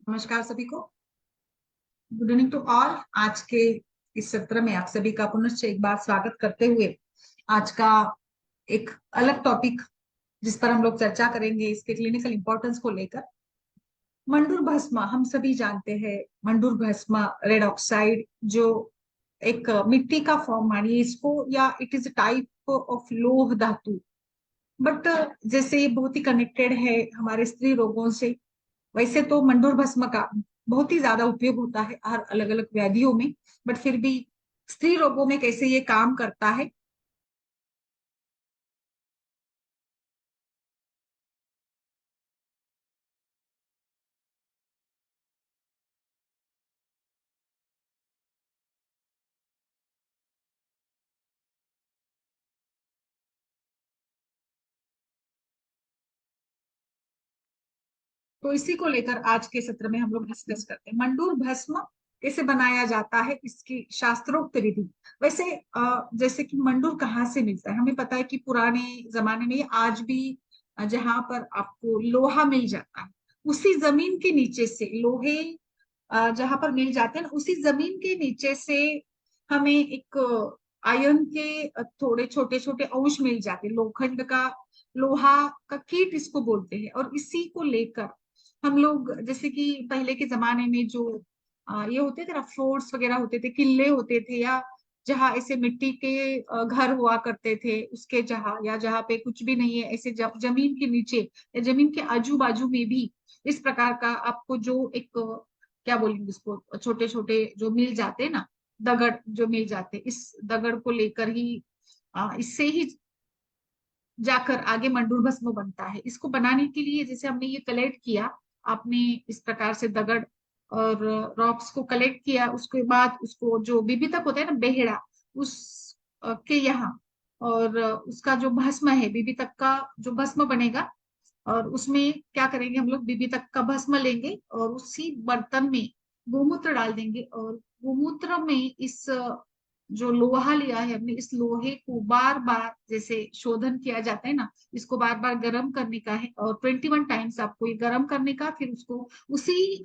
नमस्कार सभी को। Good evening to all. आज के इस सत्र में आप सभी का पुनश्च एक बार स्वागत करते हुए आज का एक अलग टॉपिक जिस पर हम लोग चर्चा करेंगे इसके क्लिनिकल इंपॉर्टेंस को लेकर। मंडूर भस्म हम सभी जानते हैं। मंडूर भस्म रेड ऑक्साइड जो एक मिट्टी का फॉर्म मानिए इसको, या इट इज टाइप ऑफ लोह धातु। बट जैसे ये बहुत ही कनेक्टेड है हमारे स्त्री रोगों से, वैसे तो मंडूर भस्म का बहुत ही ज्यादा उपयोग होता है हर अलग अलग व्याधियों में। बट फिर भी स्त्री रोगों में कैसे ये काम करता है। तो इसी को लेकर आज के सत्र में हम लोग डिस्कस करते हैं मंडूर भस्म कैसे बनाया जाता है, इसकी शास्त्रोक्त विधि। वैसे जैसे कि मंडूर कहाँ से मिलता है, हमें पता है कि पुराने जमाने में आज भी जहां पर आपको लोहा मिल जाता है उसी जमीन के नीचे से लोहे जहां पर मिल जाते हैं ना, उसी जमीन के नीचे से हमें एक आयरन के थोड़े छोटे छोटे अंश मिल जाते हैं। लोखंड का, लोहा का कीट इसको बोलते हैं। और इसी को लेकर हम लोग, जैसे कि पहले के जमाने में जो ये होते थे ना, फोर्ट्स वगैरह होते थे, किले होते थे, या जहाँ ऐसे मिट्टी के घर हुआ करते थे उसके जहाँ, या जहाँ पे कुछ भी नहीं है ऐसे जमीन के नीचे या जमीन के आजू बाजू में भी इस प्रकार का आपको जो एक क्या बोलेंगे उसको, छोटे छोटे जो मिल जाते हैं ना, दगड़ जो मिल जाते, इस दगड़ को लेकर ही इससे ही जाकर आगे मंडूर भस्म बनता है। इसको बनाने के लिए जैसे हमने ये कलेक्ट किया, आपने इस प्रकार से दगड़ और रॉक्स को कलेक्ट किया, उसके बाद उसको जो बीबी तक होता है ना, बेहड़ा, उस के यहाँ, और उसका जो भस्म है बीबी तक का जो भस्म बनेगा, और उसमें क्या करेंगे हम लोग, बीबी तक का भस्म लेंगे और उसी बर्तन में गोमूत्र डाल देंगे। और गोमूत्र में इस जो लोहा लिया है हमने, इस लोहे को बार बार जैसे शोधन किया जाता है ना, इसको बार बार गर्म करने का है। और 21 टाइम्स आपको ये गर्म करने का, फिर उसको उसी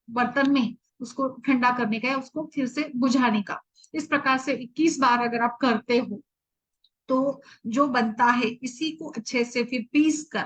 बर्तन में उसको ठंडा करने का है, उसको फिर से बुझाने का। इस प्रकार से 21 बार अगर आप करते हो तो जो बनता है इसी को अच्छे से फिर पीस कर,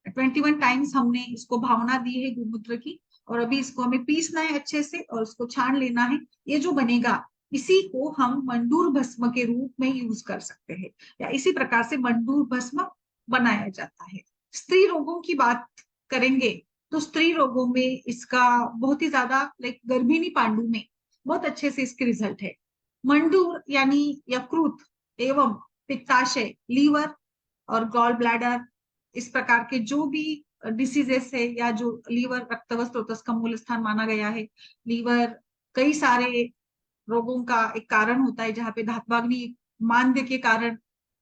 21 टाइम्स हमने इसको भावना दी है गोमूत्र की, और अभी इसको हमें पीसना है अच्छे से और इसको छान लेना है। ये जो बनेगा इसी को हम मंडूर भस्म के रूप में यूज कर सकते हैं, या इसी प्रकार से मंडूर भस्म बनाया जाता है। स्त्री रोगों की बात करेंगे तो स्त्री रोगों में इसका बहुत ही ज्यादा, लाइक गर्भिणी पांडु में बहुत अच्छे से इसके रिजल्ट है। मंडूर यानी यकृत एवं पित्ताशय, लीवर और गॉल ब्लैडर, इस प्रकार के जो भी डिसीजेस है, या जो लीवर रक्तवस्त्र स्त्रोतस का मूल स्थान माना गया है। लीवर कई सारे रोगों का एक कारण होता है, जहाँ पे धात्वाग्नि मांद्य के कारण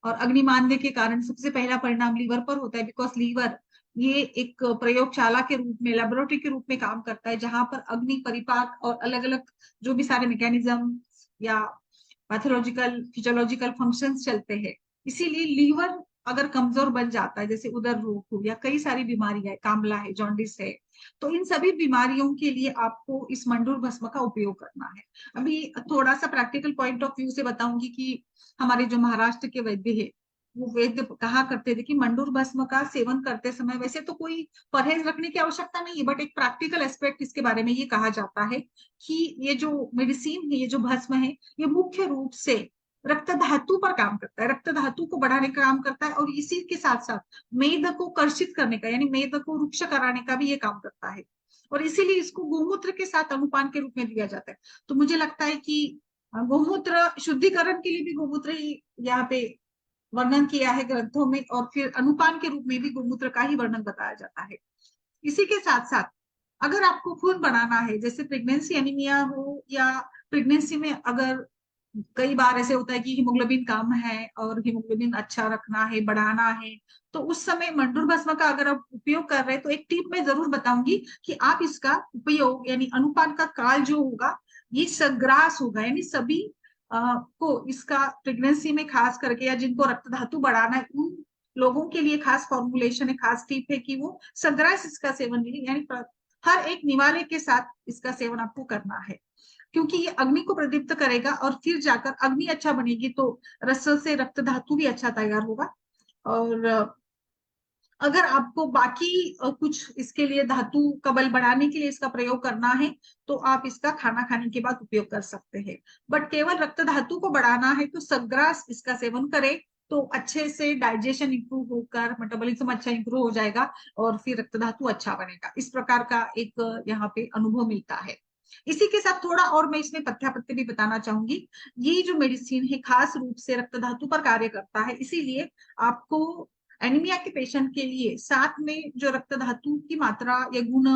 और अग्निमांद्य के कारण सबसे पहला परिणाम लीवर पर होता है। बिकॉज लीवर ये एक प्रयोगशाला के रूप में, लेबोरेटरी के रूप में काम करता है, जहां पर अग्नि परिपाक और अलग अलग जो भी सारे मैकेनिज्म या पैथोलॉजिकल फिजियोलॉजिकल फंक्शंस चलते हैं। इसीलिए लीवर अगर कमजोर बन जाता है, जैसे उदर रोग हो या कई सारी बीमारियां, कामला है, जॉन्डिस है, तो इन सभी बीमारियों के लिए आपको इस मंडूर भस्म का उपयोग करना है। अभी थोड़ा सा प्रैक्टिकल पॉइंट ऑफ व्यू से बताऊंगी कि हमारे जो महाराष्ट्र के वैद्य है, वो वैद्य कहा करते थे कि मंडूर भस्म का सेवन करते समय, वैसे तो कोई परहेज रखने की आवश्यकता नहीं है, बट एक प्रैक्टिकल एस्पेक्ट इसके बारे में ये कहा जाता है कि ये जो मेडिसिन है, ये जो भस्म है, ये मुख्य रूप से रक्त धातु पर काम करता है, रक्त धातु को बढ़ाने का काम करता है, और इसी के साथ साथ मेद को कर्षित करने का, यानी मेद को रुक्ष कराने का भी ये काम करता है। और इसीलिए इसको गोमूत्र के साथ अनुपान के रूप में दिया जाता है। तो मुझे लगता है कि गोमूत्र शुद्धिकरण के लिए भी गोमूत्र ही यहाँ पे वर्णन किया है ग्रंथों में, और फिर अनुपान के रूप में भी गोमूत्र का ही वर्णन बताया जाता है। इसी के साथ साथ अगर आपको खून बढ़ाना है, जैसे प्रेगनेंसी एनीमिया हो, या प्रेगनेंसी में अगर कई बार ऐसे होता है कि हीमोग्लोबिन कम है और हीमोग्लोबिन अच्छा रखना है, बढ़ाना है, तो उस समय मंडूर भस्म का अगर आप उपयोग कर रहे हैं तो एक टिप मैं जरूर बताऊंगी कि आप इसका उपयोग, यानी अनुपान का काल जो होगा ये सग्रास होगा, यानी सभी को इसका प्रेगनेंसी में खास करके, या जिनको रक्त धातु बढ़ाना है उन लोगों के लिए खास फॉर्मुलेशन है, खास टिप है कि वो सग्रास इसका सेवन, यानी हर एक निवाले के साथ इसका सेवन आपको करना है, क्योंकि ये अग्नि को प्रदीप्त करेगा और फिर जाकर अग्नि अच्छा बनेगी तो रस से रक्त धातु भी अच्छा तैयार होगा। और अगर आपको बाकी कुछ इसके लिए धातु का बल बढ़ाने के लिए इसका प्रयोग करना है तो आप इसका खाना खाने के बाद उपयोग कर सकते हैं। बट केवल रक्त धातु को बढ़ाना है तो सग्रास इसका सेवन करें तो अच्छे से डाइजेशन इंप्रूव होकर मेटाबॉलिज्म अच्छा इंप्रूव हो जाएगा और फिर रक्त धातु अच्छा बनेगा। इस प्रकार का एक यहाँ पे अनुभव मिलता है। इसी के साथ थोड़ा और मैं इसमें पथ्यापत्य भी बताना चाहूंगी। ये जो मेडिसिन है खास रूप से रक्त धातु पर कार्य करता है, इसीलिए आपको एनीमिया के पेशेंट के लिए साथ में जो रक्त धातु की मात्रा या गुण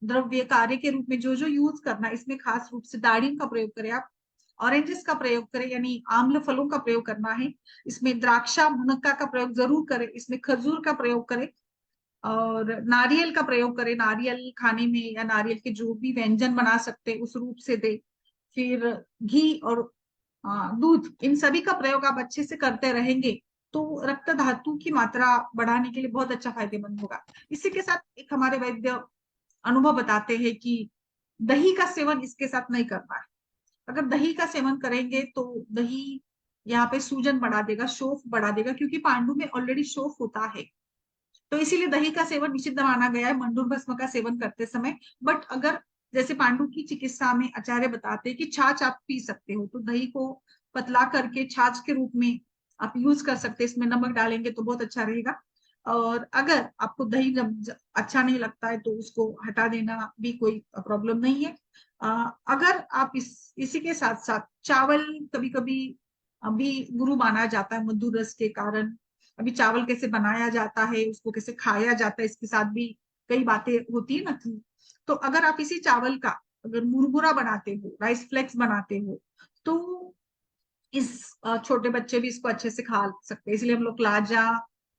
द्रव्य कार्य के रूप में जो जो यूज करना है, इसमें खास रूप से दाड़िम का प्रयोग करें आप, ऑरेंजेस का प्रयोग करें यानी आम्ल फलों का प्रयोग करना है, इसमें द्राक्षा मुनक्का का प्रयोग जरूर करें, इसमें खजूर का प्रयोग करें और नारियल का प्रयोग करें। नारियल खाने में या नारियल के जो भी व्यंजन बना सकते हैं उस रूप से दे। फिर घी और दूध, इन सभी का प्रयोग आप अच्छे से करते रहेंगे तो रक्त धातु की मात्रा बढ़ाने के लिए बहुत अच्छा फायदेमंद होगा। इसी के साथ एक हमारे वैद्य अनुभव बताते हैं कि दही का सेवन इसके साथ नहीं करना है। अगर दही का सेवन करेंगे तो दही यहाँ पे सूजन बढ़ा देगा, शोफ बढ़ा देगा, क्योंकि पांडु में ऑलरेडी शोफ होता है। तो इसीलिए दही का सेवन निषिद्ध माना गया है मंडूर भस्म का सेवन करते समय। बट अगर जैसे पांडु की चिकित्सा में आचार्य बताते हैं कि छाछ आप पी सकते हो, तो दही को पतला करके छाछ के रूप में आप यूज कर सकते हैं, इसमें नमक डालेंगे तो बहुत अच्छा रहेगा। और अगर आपको दही जब अच्छा नहीं लगता है तो उसको हटा देना भी कोई प्रॉब्लम नहीं है। अगर आप इसी के साथ साथ चावल कभी कभी अभी गुरु माना जाता है मधुर रस के कारण। अभी चावल कैसे बनाया जाता है, उसको कैसे खाया जाता है, इसके साथ भी कई बातें होती है ना कि, तो अगर आप इसी चावल का अगर मुरमुरा बनाते हो, राइस फ्लेक्स बनाते हो, तो इस छोटे बच्चे भी इसको अच्छे से खा सकते हैं। इसलिए हम लोग लाजा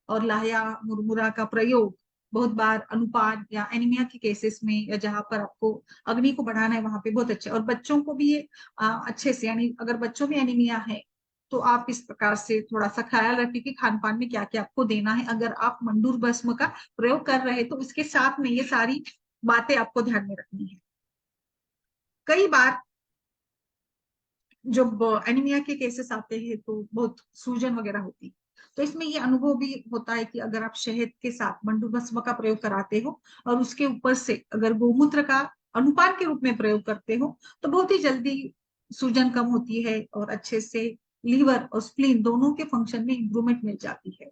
और लाया मुरमुरा का प्रयोग बहुत बार अनुपान या एनीमिया के केसेस में या जहां पर आपको अग्नि को बढ़ाना है वहां पे बहुत अच्छे, और बच्चों को भी ये अच्छे से, यानी अगर बच्चों में एनीमिया है तो आप इस प्रकार से थोड़ा सा ख्याल रखें कि खान पान में क्या क्या आपको देना है। अगर आप मंडूर भस्म का प्रयोग कर रहे हैं तो इसके साथ में ये सारी बातें आपको ध्यान में रखनी है। कई बार जब एनीमिया के केसेस आते हैं तो बहुत सूजन वगैरह होती है, तो इसमें ये अनुभव भी होता है कि अगर आप शहद के साथ मंडू भस्म का प्रयोग कराते हो और उसके ऊपर से अगर गोमूत्र का अनुपान के रूप में प्रयोग करते हो तो बहुत ही जल्दी सूजन कम होती है और अच्छे से लीवर और स्प्लीन दोनों के फंक्शन में इंप्रूवमेंट मिल जाती है।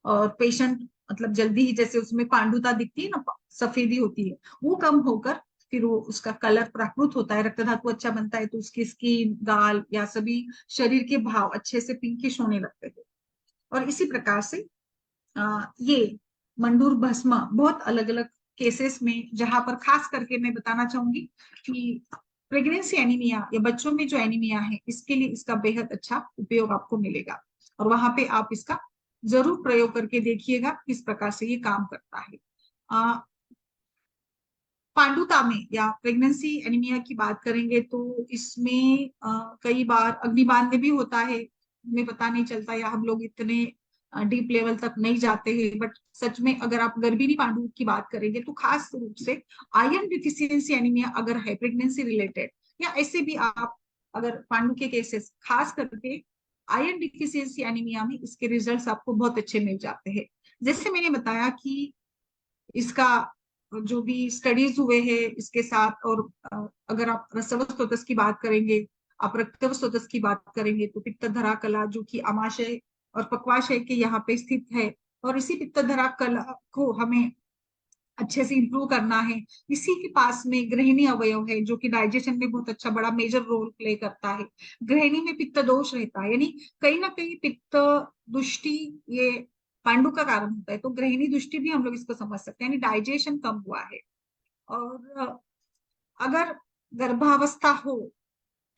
और पेशेंट मतलब जल्दी ही, जैसे उसमें पांडुता दिखती है ना, सफेदी होती है, वो कम होकर फिर वो उसका कलर प्राकृत होता है, रक्त धातु अच्छा बनता है तो उसकी स्किन, गाल या सभी शरीर के भाव अच्छे से पिंकिश होने लगते हैं। और इसी प्रकार से ये मंडूर भस्म बहुत अलग अलग केसेस में, जहां पर खास करके मैं बताना चाहूंगी कि प्रेगनेंसी एनीमिया या बच्चों में जो एनीमिया है इसके लिए इसका बेहद अच्छा उपयोग आपको मिलेगा। और वहां पे आप इसका जरूर प्रयोग करके देखिएगा किस प्रकार से ये काम करता है। पांडुता में या प्रेगनेंसी एनीमिया की बात करेंगे तो इसमें कई बार अग्निबान में भी होता है, हमें पता नहीं चलता या हम लोग इतने डीप लेवल तक नहीं जाते हैं। बट सच में अगर आप गर्भिणी पांडु की बात करेंगे तो खास रूप से आयरन डिफिशियंसी एनीमिया अगर है प्रेगनेंसी रिलेटेड, या ऐसे भी आप अगर पांडु के केसेस खास करके आयरन डिफिशियंसी एनीमिया में इसके रिजल्ट्स आपको बहुत अच्छे मिल जाते हैं। जैसे मैंने बताया कि इसका जो भी स्टडीज हुए हैं इसके साथ, और अगर आप रसव स्रोतस की बात करेंगे, आप रक्तव स्रोतस की बात करेंगे तो पित्तधरा कला जो कि अमाशय और पक्वाशय के यहाँ पे स्थित है, और इसी पित्तधरा कला को हमें अच्छे से इंप्रूव करना है। इसी के पास में गृहिणी अवयव है जो कि डाइजेशन में बहुत अच्छा बड़ा मेजर रोल प्ले करता है। गृहिणी में पित्त दोष रहता है, यानी कहीं ना कहीं पित्त दुष्टि ये पांडु का कारण होता है, तो गृहिणी दुष्टि भी हम लोग इसको समझ सकते हैं, यानी डाइजेशन कम हुआ है। और अगर गर्भावस्था हो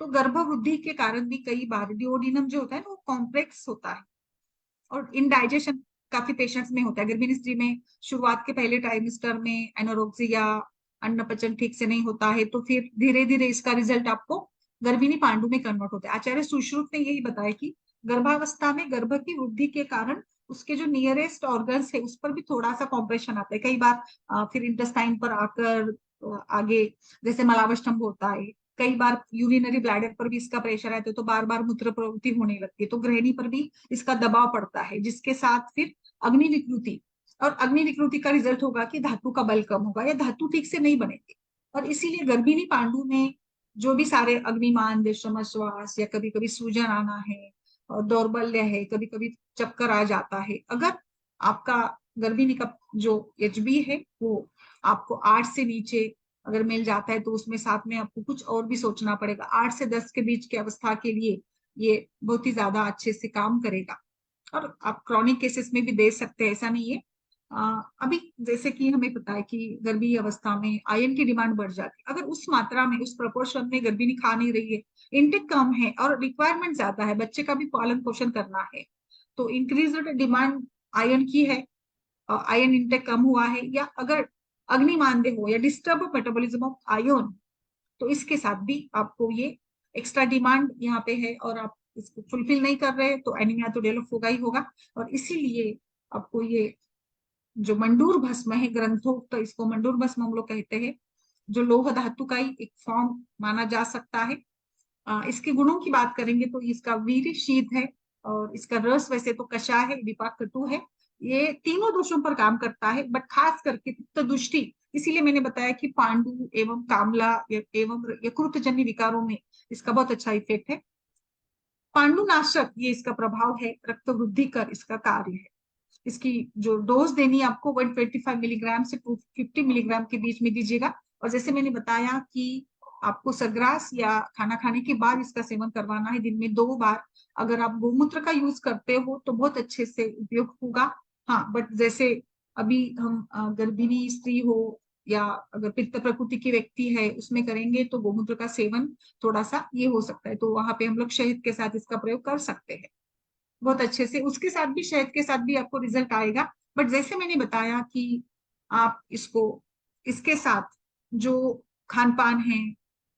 तो गर्भवृद्धि के कारण भी कई बार डिओडिनम जो होता है ना वो कॉम्प्लेक्स होता है और इनडाइजेशन काफी पेशेंट्स में होता है। गर्भिणी स्त्री में शुरुआत के पहले ट्राइमेस्टर में एनोरेक्सिया, अन्न पचन ठीक से नहीं होता है, तो फिर धीरे धीरे इसका रिजल्ट आपको गर्भिणी पांडु में कन्वर्ट होता है। आचार्य सुश्रुत ने यही बताया कि गर्भावस्था में गर्भ की वृद्धि के कारण उसके जो नियरेस्ट ऑर्गन्स है उस पर भी थोड़ा सा कॉम्प्रेशन आता है, कई बार फिर इंटेस्टाइन पर आकर आगे जैसे मलावष्टंभ होता है, कई बार यूरिनरी ब्लैडर पर भी इसका प्रेशर आते तो बार बार मूत्र प्रवृत्ति होने लगती है, तो गृहिणी पर भी इसका दबाव पड़ता है, जिसके साथ फिर अग्नि विकृति, और अग्नि विकृति का रिजल्ट होगा कि धातु का बल कम होगा या धातु ठीक से नहीं बनेगी। और इसीलिए गर्भिणी पांडु में जो भी सारे अग्निमान श्वास या कभी कभी सूजन आना है और दौर्बल्य है, कभी कभी चक्कर आ जाता है, अगर आपका गर्भिणी का जो एचबी है वो आपको 8 से नीचे अगर मिल जाता है तो उसमें साथ में आपको कुछ और भी सोचना पड़ेगा। 8 से 10 के बीच की अवस्था के लिए ये बहुत ही ज्यादा अच्छे से काम करेगा, और आप क्रॉनिक केसेस में भी दे सकते हैं, ऐसा नहीं है। अभी जैसे कि हमें पता है कि गर्भी अवस्था में आयरन की डिमांड बढ़ जाती है, अगर उस मात्रा में उस प्रोपोर्शन में गर्भिणी खा नहीं रही है, इंटेक कम है और रिक्वायरमेंट ज्यादा है, बच्चे का भी पालन पोषण करना है, तो इंक्रीज डिमांड आयरन की है, आयरन इंटेक कम हुआ है, या अगर अग्नि मांद्य हो या डिस्टर्ब मेटाबॉलिज्म ऑफ आयरन, तो इसके साथ भी आपको ये एक्स्ट्रा डिमांड यहाँ पे है और आप इसको फुलफिल नहीं कर रहे तो एनीमिया तो डेवलप होगा ही होगा। और इसीलिए आपको ये जो मंडूर भस्म है ग्रंथोक्त, तो इसको मंडूर भस्म हम लोग कहते हैं, जो लोह धातु का ही एक फॉर्म माना जा सकता है। इसके गुणों की बात करेंगे तो इसका वीर शीत है, और इसका रस वैसे तो कषाय है, विपाक कटु है, ये तीनों दोषों पर काम करता है, बट खास करके पित्त दुष्टि, इसीलिए मैंने बताया कि पांडु एवं कामला एवं यकृत जन्य विकारों में इसका बहुत अच्छा इफेक्ट है। पांडुनाशक ये इसका प्रभाव है, रक्त वृद्धि कर इसका कार्य है। इसकी जो डोज देनी है आपको 125 मिलीग्राम से 250 मिलीग्राम के बीच में दीजिएगा। और जैसे मैंने बताया कि आपको सरग्रास या खाना खाने के बाद इसका सेवन करवाना है, दिन में 2 बार। अगर आप गोमूत्र का यूज करते हो तो बहुत अच्छे से उपयोग होगा। हाँ, बट जैसे अभी हम गर्भिणी स्त्री हो या अगर पित्त प्रकृति की व्यक्ति है उसमें करेंगे तो गोमूत्र का सेवन थोड़ा सा ये हो सकता है, तो वहां पे हम लोग शहद के साथ इसका प्रयोग कर सकते हैं बहुत अच्छे से, उसके साथ भी शहद के साथ भी आपको रिजल्ट आएगा। बट जैसे मैंने बताया कि आप इसको इसके साथ जो खान पान है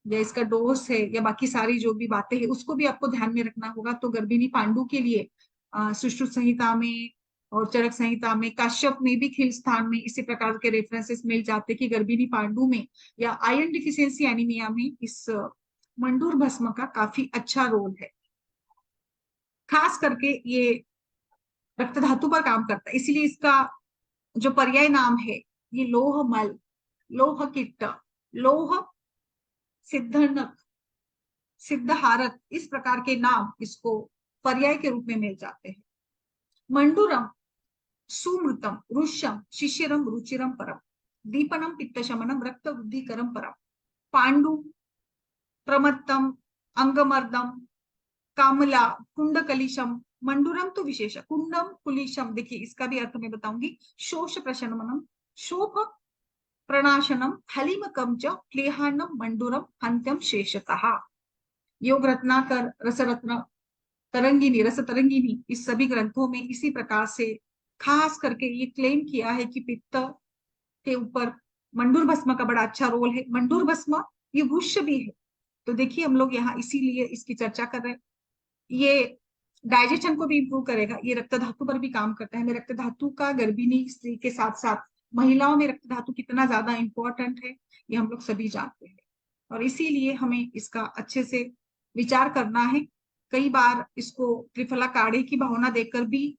या इसका डोज है या बाकी सारी जो भी बातें हैं उसको भी आपको ध्यान में रखना होगा। तो गर्भिणी पांडु के लिए सुश्रुत संहिता में और चरक संहिता में, काश्यप में भी खिल स्थान में इसी प्रकार के रेफरेंसेस मिल जाते कि गर्भिणी पांडु में या आयरन डिफिशियंसी एनीमिया में इस मंडूर भस्म का काफी अच्छा रोल है। खास करके ये रक्त धातु पर काम करता है, इसीलिए इसका जो पर्याय नाम है ये लोह मल, लोह किट्ट, लोह सिद्धनक, सिद्धहारक, इस प्रकार के नाम इसको पर्याय के रूप में मिल जाते हैं। मंडूरम सुमृतम रुष्यम शिशिरम रुचिरम परम, दीपनम पित्तशमनम रक्त वृद्धिकरम परम, पांडु प्रमत्तम अंगमर्दम कामला कुंडकलिशम, मंडूरम तो विशेष, कुंडम कुलिशम, देखिए इसका भी अर्थ मैं बताऊंगी, शोष प्रशमनम, शोभ प्रणाशनम, हलिमकम च क्लेहानम मंडूरम हंत्यम शेषतः। योग रत्नाकर, रसरत्न, तरंगिनी, रस तरंगिनी, इस सभी ग्रंथों में इसी प्रकार से खास करके ये क्लेम किया है कि पित्त के ऊपर मंडूर भस्म का बड़ा अच्छा रोल है। मंडूर भस्म ये वुष्य भी है, तो देखिए हम लोग यहाँ इसीलिए इसकी चर्चा कर रहे हैं। ये डाइजेशन को भी इंप्रूव करेगा, ये रक्त धातु पर भी काम करता है। रक्त धातु का गर्भिणी स्त्री के साथ साथ महिलाओं में रक्त धातु कितना ज्यादा इंपॉर्टेंट है ये हम लोग सभी जानते हैं, और इसीलिए हमें इसका अच्छे से विचार करना है। कई बार इसको त्रिफला काढ़े की भावना देकर भी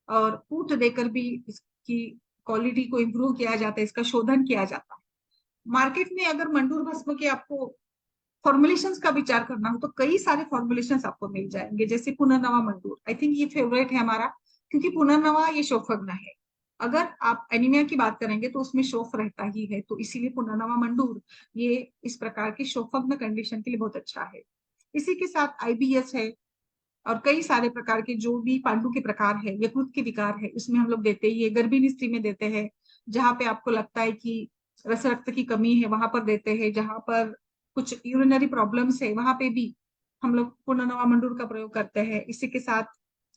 और पूत देकर भी इसकी क्वालिटी को इंप्रूव किया जाता है, इसका शोधन किया जाता है। मार्केट में अगर मंडूर भस्म के आपको फॉर्मुलेशंस का विचार करना हो तो कई सारे फॉर्मुलेशंस आपको मिल जाएंगे, जैसे पुनर्नवा मंडूर, आई थिंक ये फेवरेट है हमारा, क्योंकि पुनर्नवा ये शोफग्न है। अगर आप एनीमिया की बात करेंगे तो उसमें शोफ रहता ही है, तो इसीलिए पुनर्नवा मंडूर ये इस प्रकार की शोफग्न कंडीशन के लिए बहुत अच्छा है। इसी के साथ आईबीएस है और कई सारे प्रकार के जो भी पांडु के प्रकार है, यकृत के विकार है, उसमें हम लोग देते ही है। गर्भिणी स्त्री में देते हैं, जहां पे आपको लगता है कि रस रक्त की कमी है वहां पर देते हैं, जहां पर कुछ यूरिनरी प्रॉब्लम्स है वहां पे भी हम लोग पुनर्नवा मंडूर का प्रयोग करते हैं। इसी के साथ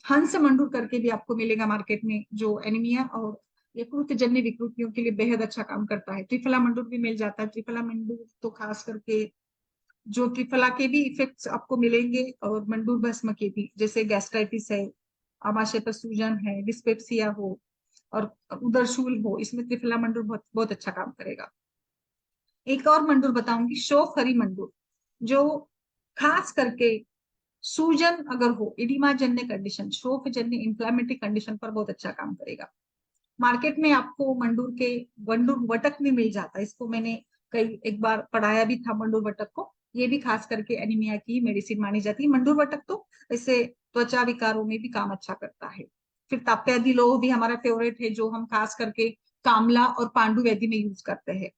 हंस मंडूर करके भी आपको मिलेगा मार्केट में, जो एनीमिया और यकृत जन्य विकृतियों के लिए बेहद अच्छा काम करता है। त्रिफला मंडूर भी मिल जाता है, त्रिफला मंडूर तो खास करके जो त्रिफला के भी इफेक्ट्स आपको मिलेंगे और मंडूर भस्म के भी, जैसे गैस्ट्राइटिस है, आमाशय पर सूजन है, डिस्पेप्सिया हो और उदरशूल हो, इसमें त्रिफला मंडूर बहुत बहुत अच्छा काम करेगा। एक और मंडूर बताऊंगी, शोफ हरी मंडूर, जो खास करके सूजन अगर हो, इडिमा जन्य कंडीशन, शोफ जन्य इंफ्लेमेटरी कंडीशन पर बहुत अच्छा काम करेगा। मार्केट में आपको मंडूर वटक में मिल जाता है, इसको मैंने कई एक बार पढ़ाया भी था मंडूर वटक को। ये भी खास करके एनीमिया की मेडिसिन मानी जाती है मंडूर वटक तो। इससे त्वचा विकारों में भी काम अच्छा करता है। फिर ताप्यादि लोह भी हमारा फेवरेट है, जो हम खास करके कामला और पांडु वैद्य में यूज करते हैं।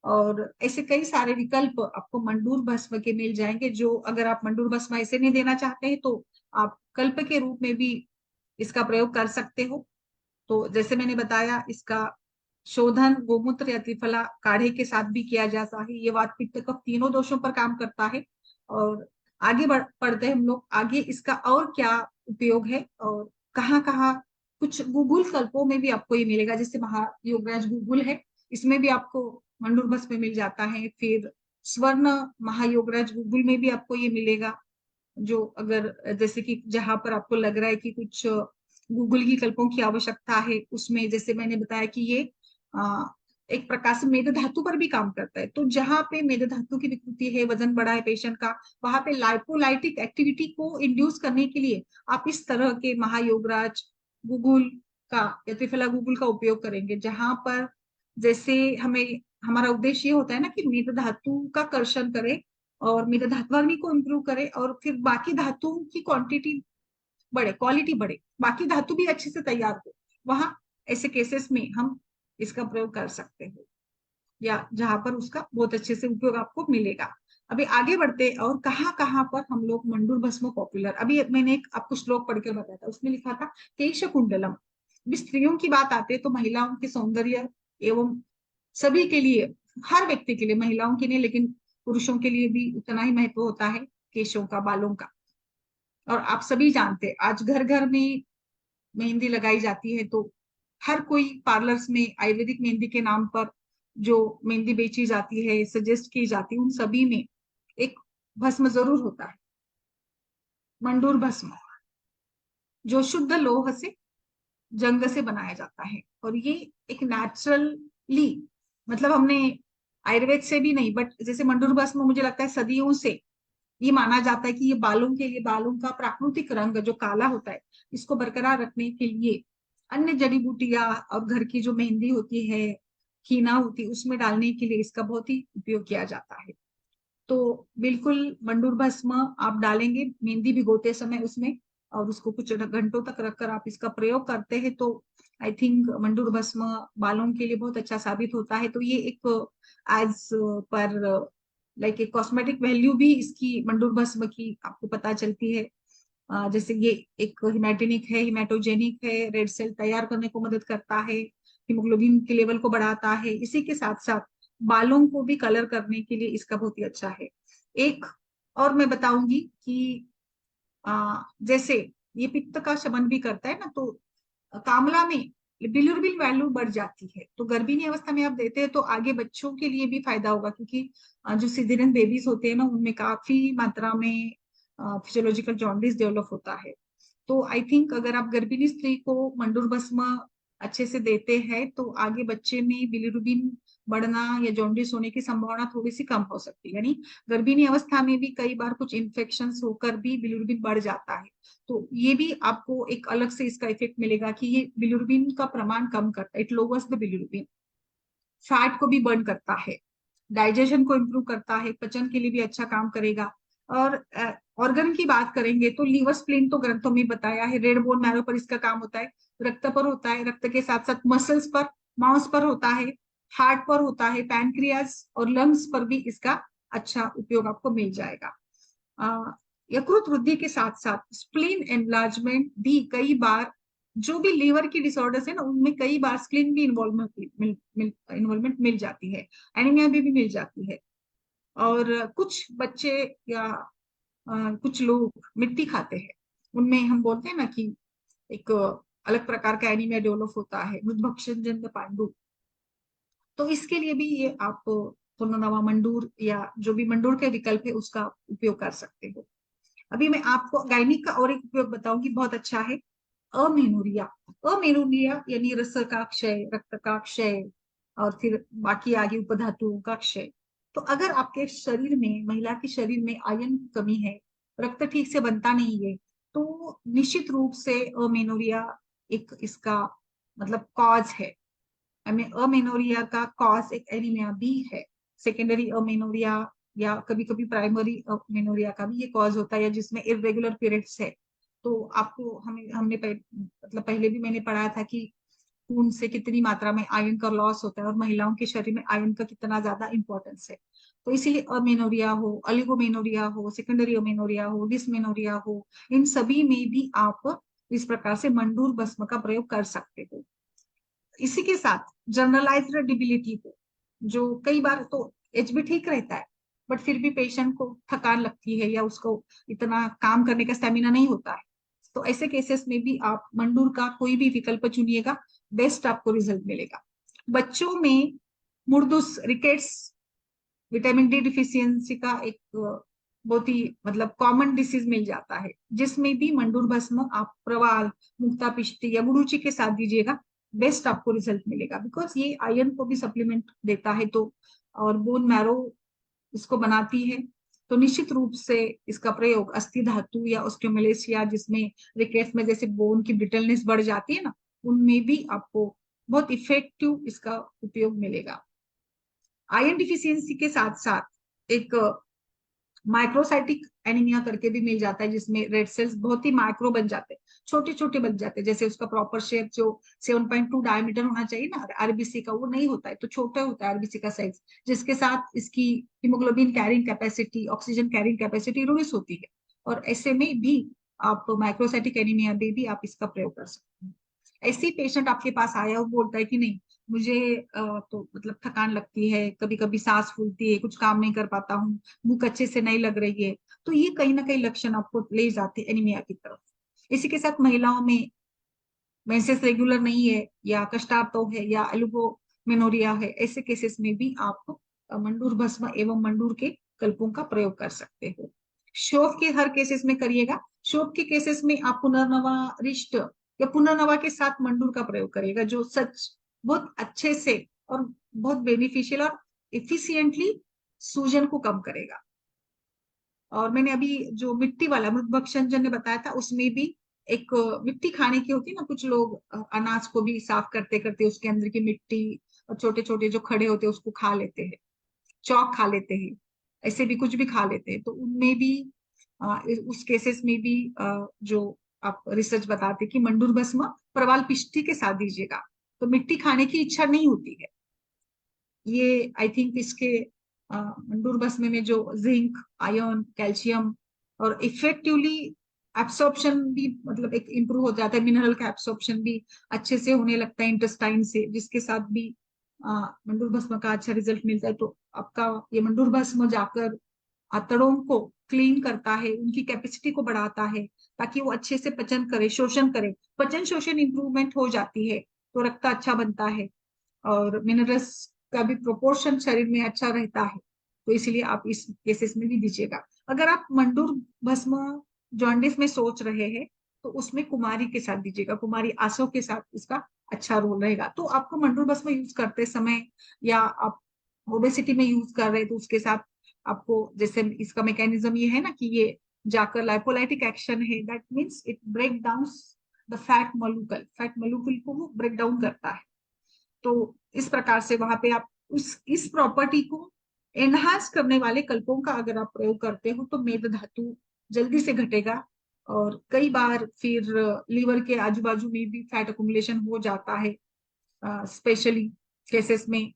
और ऐसे कई सारे विकल्प आपको मंडूर भस्म के मिल जाएंगे, जो अगर आप मंडूर भस्म ऐसे नहीं देना चाहते हैं तो आप कल्प के रूप में भी इसका प्रयोग कर सकते हो। तो जैसे मैंने बताया, इसका शोधन गोमूत्र या त्रिफला काढ़े के साथ भी किया जाता है। ये वात पित्त कफ तीनों दोषों पर काम करता है। और आगे पढ़ते हैं हम लोग आगे, इसका और क्या उपयोग है और कहाँ कहाँ। कुछ गूगल कल्पों में भी आपको ये मिलेगा, जैसे महायोगराज गूगल है, इसमें भी आपको मंडूर भस्म में मिल जाता है। फिर स्वर्ण महायोगराज गूगल में भी आपको ये मिलेगा, जो अगर जैसे कि जहां पर आपको लग रहा है कि कुछ गूगल की कल्पों की आवश्यकता है, उसमें जैसे मैंने बताया कि ये आ, एक प्रकार से मेद धातु पर भी काम करता है। तो जहां पे मेद धातु की विकृति है, वजन बढ़ा है पेशेंट का, वहां पे लाइपोलाइटिक एक्टिविटी को इंड्यूस करने के लिए आप इस तरह के महायोगराज गूगल का या त्रिफला गूगल का उपयोग करेंगे। जहां पर जैसे हमें हमारा उद्देश्य ये होता है ना कि मेद धातु का कर्षण करे और मेरे धात्वाग्नि को इम्प्रूव करे, और फिर बाकी धातुओं की क्वांटिटी बढ़े, क्वालिटी बढ़े, बाकी धातु भी अच्छे से तैयार हो। वहां ऐसे केसेस में हम इसका प्रयोग कर सकते हैं, या जहां पर उसका बहुत अच्छे से उपयोग आपको मिलेगा। अभी आगे बढ़ते, और कहाँ कहाँ पर हम लोग मंडूर भस्म पॉपुलर। अभी मैंने एक आपको श्लोक पढ़ के बताया था, उसमें लिखा था केश कुंडलम। अभी स्त्रियों की बात आते तो महिलाओं के सौंदर्य एवं सभी के लिए, हर व्यक्ति के लिए, महिलाओं के लिए लेकिन पुरुषों के लिए भी उतना ही महत्व होता है केशों का, बालों का। और आप सभी जानते हैं आज घर घर में मेहंदी लगाई जाती है, तो हर कोई पार्लर्स में आयुर्वेदिक मेहंदी के नाम पर जो मेहंदी बेची जाती है, सजेस्ट की जाती है, उन सभी में एक भस्म जरूर होता है, मंडूर भस्म, जो शुद्ध लोह से, जंग से बनाया जाता है। और ये एक नेचुरली, मतलब हमने आयुर्वेद से भी नहीं, बट जैसे मंडूर भस्म मुझे लगता है सदियों से ये माना जाता है कि ये बालों के लिए, बालों का प्राकृतिक रंग जो काला होता है, इसको बरकरार रखने के लिए अन्य जड़ी बूटियां और घर की जो मेहंदी होती है, हीना होती है, उसमें डालने के लिए इसका बहुत ही उपयोग किया जाता है। तो बिल्कुल मंडूर भस्म आप डालेंगे मेहंदी भिगोते समय उसमें, और उसको कुछ घंटों तक रखकर आप इसका प्रयोग करते हैं, तो आई थिंक मंडूर भस्म बालों के लिए बहुत अच्छा साबित होता है। तो ये एक एज पर लाइक एक कॉस्मेटिक वैल्यू भी इसकी मंडूर भस्म की आपको पता चलती है। जैसे ये एक हिमेटोनिक है, हिमेटोजेनिक है, रेड सेल तैयार करने को मदद करता है, हीमोग्लोबिन के लेवल को बढ़ाता है, इसी के साथ साथ बालों को भी कलर करने के लिए इसका बहुत ही अच्छा है। एक और मैं बताऊंगी कि जैसे ये पित्त का शमन भी करता है ना, तो कामला में बिलिरुबिन वैल्यू बढ़ जाती है, तो गर्भिणी अवस्था में आप देते हैं तो आगे बच्चों के लिए भी फायदा होगा, क्योंकि जो सिजेरियन बेबीज होते हैं ना, उनमें काफी मात्रा में फिजियोलॉजिकल जॉन्डिस डेवलप होता है। तो आई थिंक अगर आप गर्भिणी स्त्री को मंडूर भस्म अच्छे से देते हैं तो आगे बच्चे में बिलिरुबिन बढ़ना या जॉन्डिस होने की संभावना थोड़ी सी कम हो सकती है। यानी गर्भिणी अवस्था में भी कई बार कुछ इन्फेक्शन होकर भी बिलिरुबिन बढ़ जाता है, तो ये भी आपको एक अलग से इसका इफेक्ट मिलेगा कि ये बिलिरुबिन का प्रमाण कम करता है, it louvers the bilirubin. Fat को भी बर्न करता है, डाइजेशन को इम्प्रूव करता है, पचन के लिए भी अच्छा काम करेगा। और ऑर्गन की बात करेंगे तो लीवर स्प्लीन तो ग्रंथों में बताया है, रेड बोन मैरो पर इसका काम होता है, रक्त पर होता है, रक्त के साथ साथ मसल्स पर, मांस पर होता है, हार्ट पर होता है, पैनक्रियाज और लंग्स पर भी इसका अच्छा उपयोग आपको मिल जाएगा। यकृत वृद्धि के साथ साथ स्प्लीन एनलार्जमेंट भी कई बार, जो भी लीवर की डिसऑर्डर्स है ना, उनमें कई बार स्प्लीन भी इन्वॉल्वमेंट मिल जाती है, एनीमिया भी मिल जाती है। और कुछ बच्चे या कुछ लोग मिट्टी खाते हैं, उनमें हम बोलते हैं ना कि एक अलग प्रकार का एनीमिया डेवलप होता है, मृदभक्षण जन्य पांडु। तो इसके लिए भी ये आप पुनर्नवा मंडूर या जो भी मंडूर के विकल्प है उसका उपयोग कर सकते हो। अभी मैं आपको गायनिक का और एक उपयोग बताऊंगी, बहुत अच्छा है, अमेनोरिया। अमेनोरिया यानी रस का क्षय, रक्त का क्षय, और फिर बाकी आगे उपधातुओं का क्षय। तो अगर आपके शरीर में, महिला के शरीर में आयरन की कमी है, रक्त ठीक से बनता नहीं है, तो निश्चित रूप से अमेनोरिया एक इसका मतलब कॉज है। अमेनोरिया का कॉज एक एनीमिया भी है। सेकेंडरी अमेनोरिया या कभी कभी प्राइमरी अमेनोरिया का भी ये कॉज होता है, या जिसमें इरेगुलर पीरियड्स है। तो आपको हमने मतलब पहले भी मैंने पढ़ा था कि खून से कितनी मात्रा में आयरन का लॉस होता है और महिलाओं के शरीर में आयरन का कितना ज्यादा इंपॉर्टेंस है। तो इसीलिए अमेनोरिया हो, अलिगोमेनोरिया हो, सेकेंडरी अमेनोरिया हो, डिसमेनोरिया हो, इन सभी में भी आप इस प्रकार से मंडूर भस्म का प्रयोग कर सकते हो। इसी के साथ जनरलाइज्ड डिबिलिटी को, जो कई बार तो एज भी ठीक रहता है बट फिर भी पेशेंट को थकान लगती है या उसको इतना काम करने का स्टेमिना नहीं होता है, तो ऐसे केसेस में भी आप मंडूर का कोई भी विकल्प चुनिएगा, बेस्ट आपको रिजल्ट मिलेगा। बच्चों में मुर्दुस रिकेट्स विटामिन डी डिफिशियंसी का एक बहुत ही मतलब कॉमन डिसीज मिल जाता है, जिसमें भी मंडूर भस्म आप प्रवाल, मुक्ता पिष्टी या गुड़ूची के साथ दीजिएगा, बेस्ट आपको रिजल्ट मिलेगा। बिकॉज ये आयरन को भी सप्लीमेंट देता है, तो और बोन मैरो इसको बनाती है। तो निश्चित रूप से इसका प्रयोग अस्थि धातु या ऑस्टियोमलेसिया, जिसमें रिकेट्स में जैसे बोन की ब्रिटलनेस बढ़ जाती है ना, उनमें भी आपको बहुत इफेक्टिव इसका उपयोग मिलेगा। आयरन डिफिशियंसी के साथ साथ एक माइक्रोसाइटिक एनीमिया करके भी मिल जाता है, जिसमें रेड सेल्स बहुत ही माइक्रो बन जाते हैं, छोटे छोटे बन जाते हैं। जैसे उसका प्रॉपर शेप जो 7.2 डायमीटर होना चाहिए ना आरबीसी का, वो नहीं होता है, तो छोटा होता है आरबीसी का साइज, जिसके साथ इसकी haemoglobin carrying capacity, oxygen carrying capacity reduce होती है। और ऐसे में भी आप माइक्रोसाइटिक एनीमिया में भी आप इसका प्रयोग कर सकते हैं। ऐसे ही पेशेंट आपके पास आया, वो बोलता है कि नहीं मुझे तो मतलब थकान लगती है, कभी कभी सांस फूलती है, कुछ काम नहीं कर पाता हूँ, भूख अच्छे से नहीं लग रही है, तो ये कहीं ना कहीं लक्षण आपको ले जाते हैं एनीमिया की तरफ। इसी के साथ महिलाओं में मेंसेस रेगुलर नहीं है, या कष्टार्तो है, या एल्बोमेनोरिया है, ऐसे केसेस में भी आप मंडूर भस्म एवं मंडूर के कल्पों का प्रयोग कर सकते हो। शोफ के हर केसेस में करिएगा। शोफ के केसेस में आप पुनर्नवा रिष्ट या पुनर्नवा के साथ मंडूर का प्रयोग करिएगा, जो सच बहुत अच्छे से और बहुत बेनिफिशियल और इफिशियंटली सूजन को कम करेगा। और मैंने अभी जो मिट्टी वाला मृत भक्षण बताया था, उसमें भी एक मिट्टी खाने की होती है ना, कुछ लोग अनाज को भी साफ करते करते उसके अंदर की मिट्टी और छोटे छोटे जो खड़े होते हैं उसको खा लेते हैं, चौक खा लेते हैं, ऐसे भी कुछ भी खा लेते हैं। तो उनमें भी उस केसेस में भी जो आप रिसर्च बताते कि मंडूर भस्म प्रवाल पिष्टी के साथ दीजिएगा, तो मिट्टी खाने की इच्छा नहीं होती है। ये आई थिंक इसके मंडूर भस्म में जो जिंक, आयरन, कैल्शियम और इफेक्टिवली एब्सॉर्प्शन भी मतलब एक इम्प्रूव हो जाता है, मिनरल का एब्सॉर्प्शन भी अच्छे से होने लगता है इंटेस्टाइन से, जिसके साथ भी मंडूर भस्म का अच्छा रिजल्ट मिलता है। तो आपका ये मंडूर भस्म जाकर आंतड़ों को क्लीन करता है, उनकी कैपेसिटी को बढ़ाता है, ताकि वो अच्छे से पचन करे, शोषण करे, पचन शोषण इंप्रूवमेंट हो जाती है, तो रक्त अच्छा बनता है और मिनरल्स का भी प्रोपोर्शन शरीर में अच्छा रहता है। तो इसलिए आप इस केसेस में भी दीजिएगा। अगर आप मंडूर भस्म जॉन्डिस में सोच रहे हैं, तो उसमें कुमारी के साथ दीजिएगा, कुमारी आसो के साथ इसका अच्छा रोल रहेगा। तो आपको मंडूर भस्म यूज करते समय, या आप ओबेसिटी में यूज कर रहे हैं, तो उसके साथ आपको जैसे इसका मैकेनिज्म ये है ना कि ये जाकर लाइपोलाइटिक एक्शन है, that means it break down the fat molecule को वो ब्रेक डाउन करता है। तो इस प्रकार से वहां पे आप उस इस प्रॉपर्टी को एनहांस करने वाले कल्पों का अगर आप प्रयोग करते हो, तो मेद धातु जल्दी से घटेगा। और कई बार फिर लीवर के आजू बाजू में भी फैट अकुमुलेशन हो जाता है, स्पेशली केसेस में,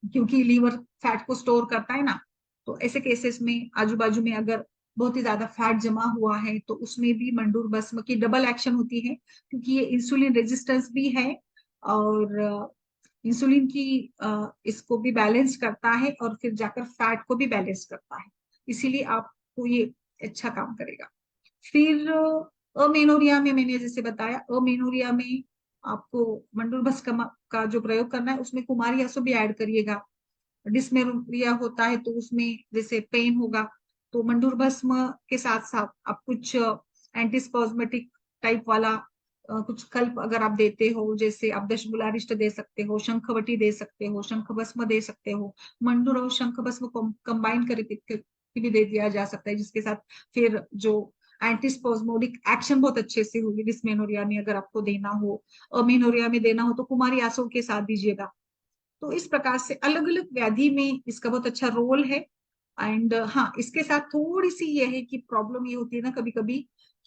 क्योंकि लीवर फैट को स्टोर करता है ना। तो ऐसे केसेस में आजू बाजू में अगर बहुत ही ज्यादा फैट जमा हुआ है, तो उसमें भी मंडूर भस्म की डबल एक्शन होती है, क्योंकि ये इंसुलिन रेजिस्टेंस भी है और इंसुलिन की इसको भी बैलेंस करता है और फिर जाकर फैट को भी बैलेंस करता है। इसीलिए आपको ये अच्छा काम करेगा। फिर अमेनोरिया में मैंने जैसे बताया, अमेनोरिया में आपको मंडूर भस्म का जो प्रयोग करना है, उसमें कुमारी आसो भी ऐड करिएगा। डिस्मेनोरिया होता है तो उसमें जैसे पेन होगा, तो मंडूर भस्म के साथ साथ आप कुछ एंटीस्पाज्मेटिक टाइप वाला कुछ कल्प अगर आप देते हो, जैसे आप दशमूलारिष्ट दे सकते हो, शंखवटी दे सकते हो, शंख भस्म दे सकते हो, मंडूर और शंख भस्म कंबाइन करके भी दे दिया जा सकता है, जिसके साथ फिर जो एंटीस्पोस्मोडिक एक्शन बहुत अच्छे से होगी डिस्मेनोरिया में। अगर आपको देना हो, अमेनोरिया में देना हो तो कुमारी आंसू के साथ दीजिएगा। तो इस प्रकार से अलग अलग व्याधि में इसका बहुत अच्छा रोल है। एंड हाँ, इसके साथ थोड़ी सी ये है कि प्रॉब्लम ये होती है ना कभी कभी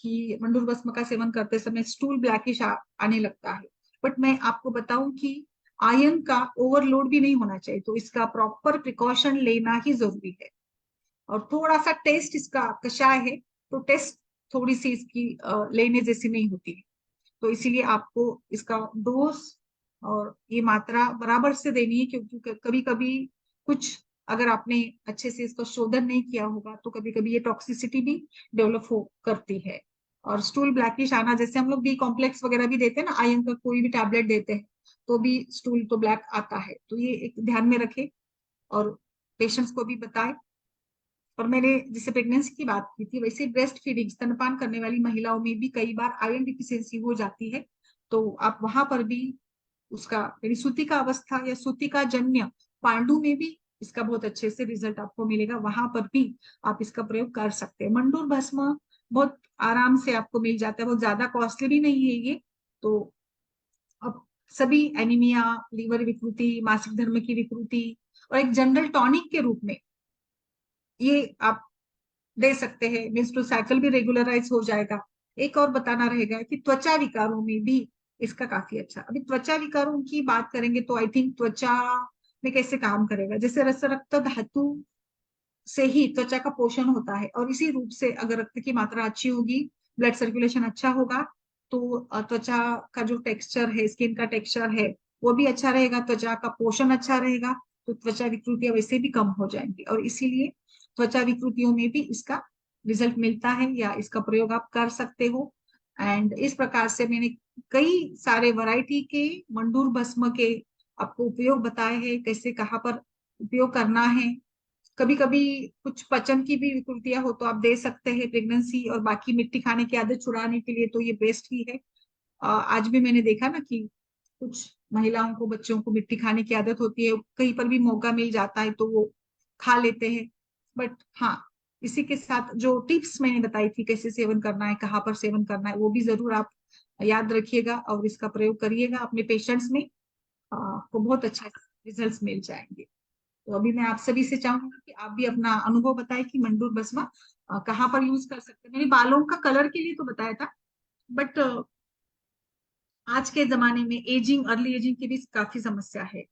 कि मंडूर भस्म का सेवन करते समय स्टूल ब्लैकिश आने लगता है। बट मैं आपको बताऊं कि आयरन का ओवरलोड भी नहीं होना चाहिए, तो इसका प्रॉपर प्रिकॉशन लेना ही जरूरी है। और थोड़ा सा टेस्ट इसका कषाय है, तो टेस्ट थोड़ी सी इसकी लेने जैसी नहीं होती है। तो इसीलिए आपको इसका डोज और ये मात्रा बराबर से देनी है, क्योंकि कभी कभी कुछ अगर आपने अच्छे से इसका शोधन नहीं किया होगा तो कभी कभी ये टॉक्सिसिटी भी डेवलप हो करती है। और स्टूल ब्लैकिश आना, जैसे हम लोग बी कॉम्प्लेक्स वगैरह भी देते हैं ना, आयरन का कोई भी टैबलेट देते हैं तो भी स्टूल तो ब्लैक आता है, तो ये एक ध्यान में रखे और पेशेंट्स को भी बताए। और मैंने जैसे प्रेगनेंसी की बात की थी, वैसे ब्रेस्ट फीडिंग स्तनपान करने वाली महिलाओं में भी कई बार आयरन डिफिशियंसी हो जाती है। तो आप वहां पर भी उसका यानी सूतिका अवस्था या सूतिका जन्य पांडु में भी इसका बहुत अच्छे से रिजल्ट आपको मिलेगा, वहां पर भी आप इसका प्रयोग कर सकते हैं। मंडूर भस्म बहुत आराम से आपको मिल जाता है, बहुत ज्यादा कॉस्टली भी नहीं है ये। तो अब सभी एनीमिया, लीवर विकृति, मासिक धर्म की विकृति और एक जनरल टॉनिक के रूप में ये आप दे सकते हैं। मेंस्ट्रुअल साइकिल भी रेगुलराइज हो जाएगा। एक और बताना रहेगा कि त्वचा विकारों में भी इसका काफी अच्छा। अभी त्वचा विकारों की बात करेंगे तो आई थिंक त्वचा में कैसे काम करेगा, जैसे रक्त धातु से ही त्वचा का पोषण होता है, और इसी रूप से अगर रक्त की मात्रा अच्छी होगी, ब्लड सर्कुलेशन अच्छा होगा, तो त्वचा का जो टेक्सचर है, स्किन का टेक्सचर है, वो भी अच्छा रहेगा, त्वचा का पोषण अच्छा रहेगा, तो त्वचा विकृतियां वैसे भी कम हो जाएंगी। और इसीलिए त्वचा विकृतियों में भी इसका रिजल्ट मिलता है या इसका प्रयोग आप कर सकते हो। एंड इस प्रकार से मैंने कई सारे वैरायटी के मंडूर भस्म के आपको उपयोग बताए हैं, कैसे कहाँ पर उपयोग करना है। कभी कभी कुछ पचन की भी विकृतियां हो तो आप दे सकते हैं प्रेगनेंसी और बाकी मिट्टी खाने की आदत छुड़ाने के लिए, तो ये बेस्ट ही है। आज भी मैंने देखा ना कि कुछ महिलाओं को, बच्चों को मिट्टी खाने की आदत होती है, कहीं पर भी मौका मिल जाता है तो वो खा लेते हैं। बट हाँ, इसी के साथ जो टिप्स मैंने बताई थी कैसे सेवन करना है, कहाँ पर सेवन करना है, वो भी जरूर आप याद रखिएगा और इसका प्रयोग करिएगा अपने पेशेंट्स में। आपको बहुत अच्छा रिजल्ट मिल जाएंगे। तो अभी मैं आप सभी से चाहूंगी कि आप भी अपना अनुभव बताएं कि मंडूर भस्मा कहाँ पर यूज कर सकते हैं। मैंने बालों का कलर के लिए तो बताया था, बट आज के जमाने में एजिंग, अर्ली एजिंग की भी काफी समस्या है।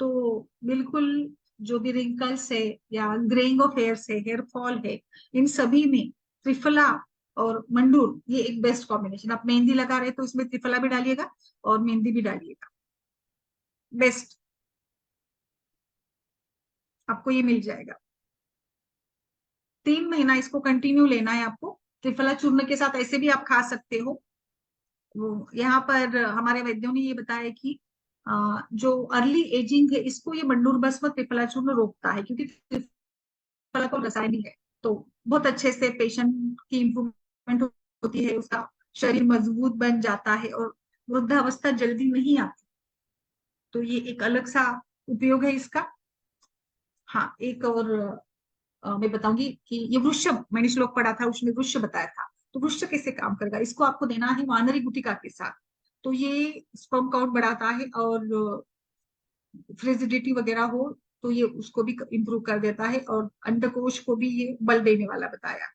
तो बिल्कुल जो भी रिंकल्स है या ग्रेइंग ऑफ हेयर्स है, हेयर फॉल है, इन सभी में त्रिफला और मंडूर ये एक बेस्ट कॉम्बिनेशन। आप मेहंदी लगा रहे तो इसमें त्रिफला भी डालिएगा और मेहंदी भी डालिएगा, बेस्ट आपको ये मिल जाएगा। 3 महीना इसको कंटिन्यू लेना है आपको। त्रिफला चूर्ण के साथ ऐसे भी आप खा सकते हो। वो यहाँ पर हमारे वैद्यों ने ये बताया कि जो अर्ली एजिंग है इसको ये मंडूर भस्म त्रिफला चूर्ण रोकता है, क्योंकि त्रिफला को रसायन भी है। तो बहुत अच्छे से पेशेंट की इम्प्रूवमेंट होती है, उसका शरीर मजबूत बन जाता है और वृद्धावस्था जल्दी नहीं आती। तो ये एक अलग सा उपयोग है इसका। हाँ, एक और मैं बताऊंगी कि ये वृषभ मैंने श्लोक पढ़ा था, उसमें वृक्ष बताया था। तो वृक्ष कैसे काम करेगा, इसको आपको देना है वानरी गुटिका के साथ। तो ये स्पर्म काउंट बढ़ाता है, और फ्रिजिडिटी वगैरह हो तो ये उसको भी इंप्रूव कर देता है, और अंडकोश को भी ये बल देने वाला बताया।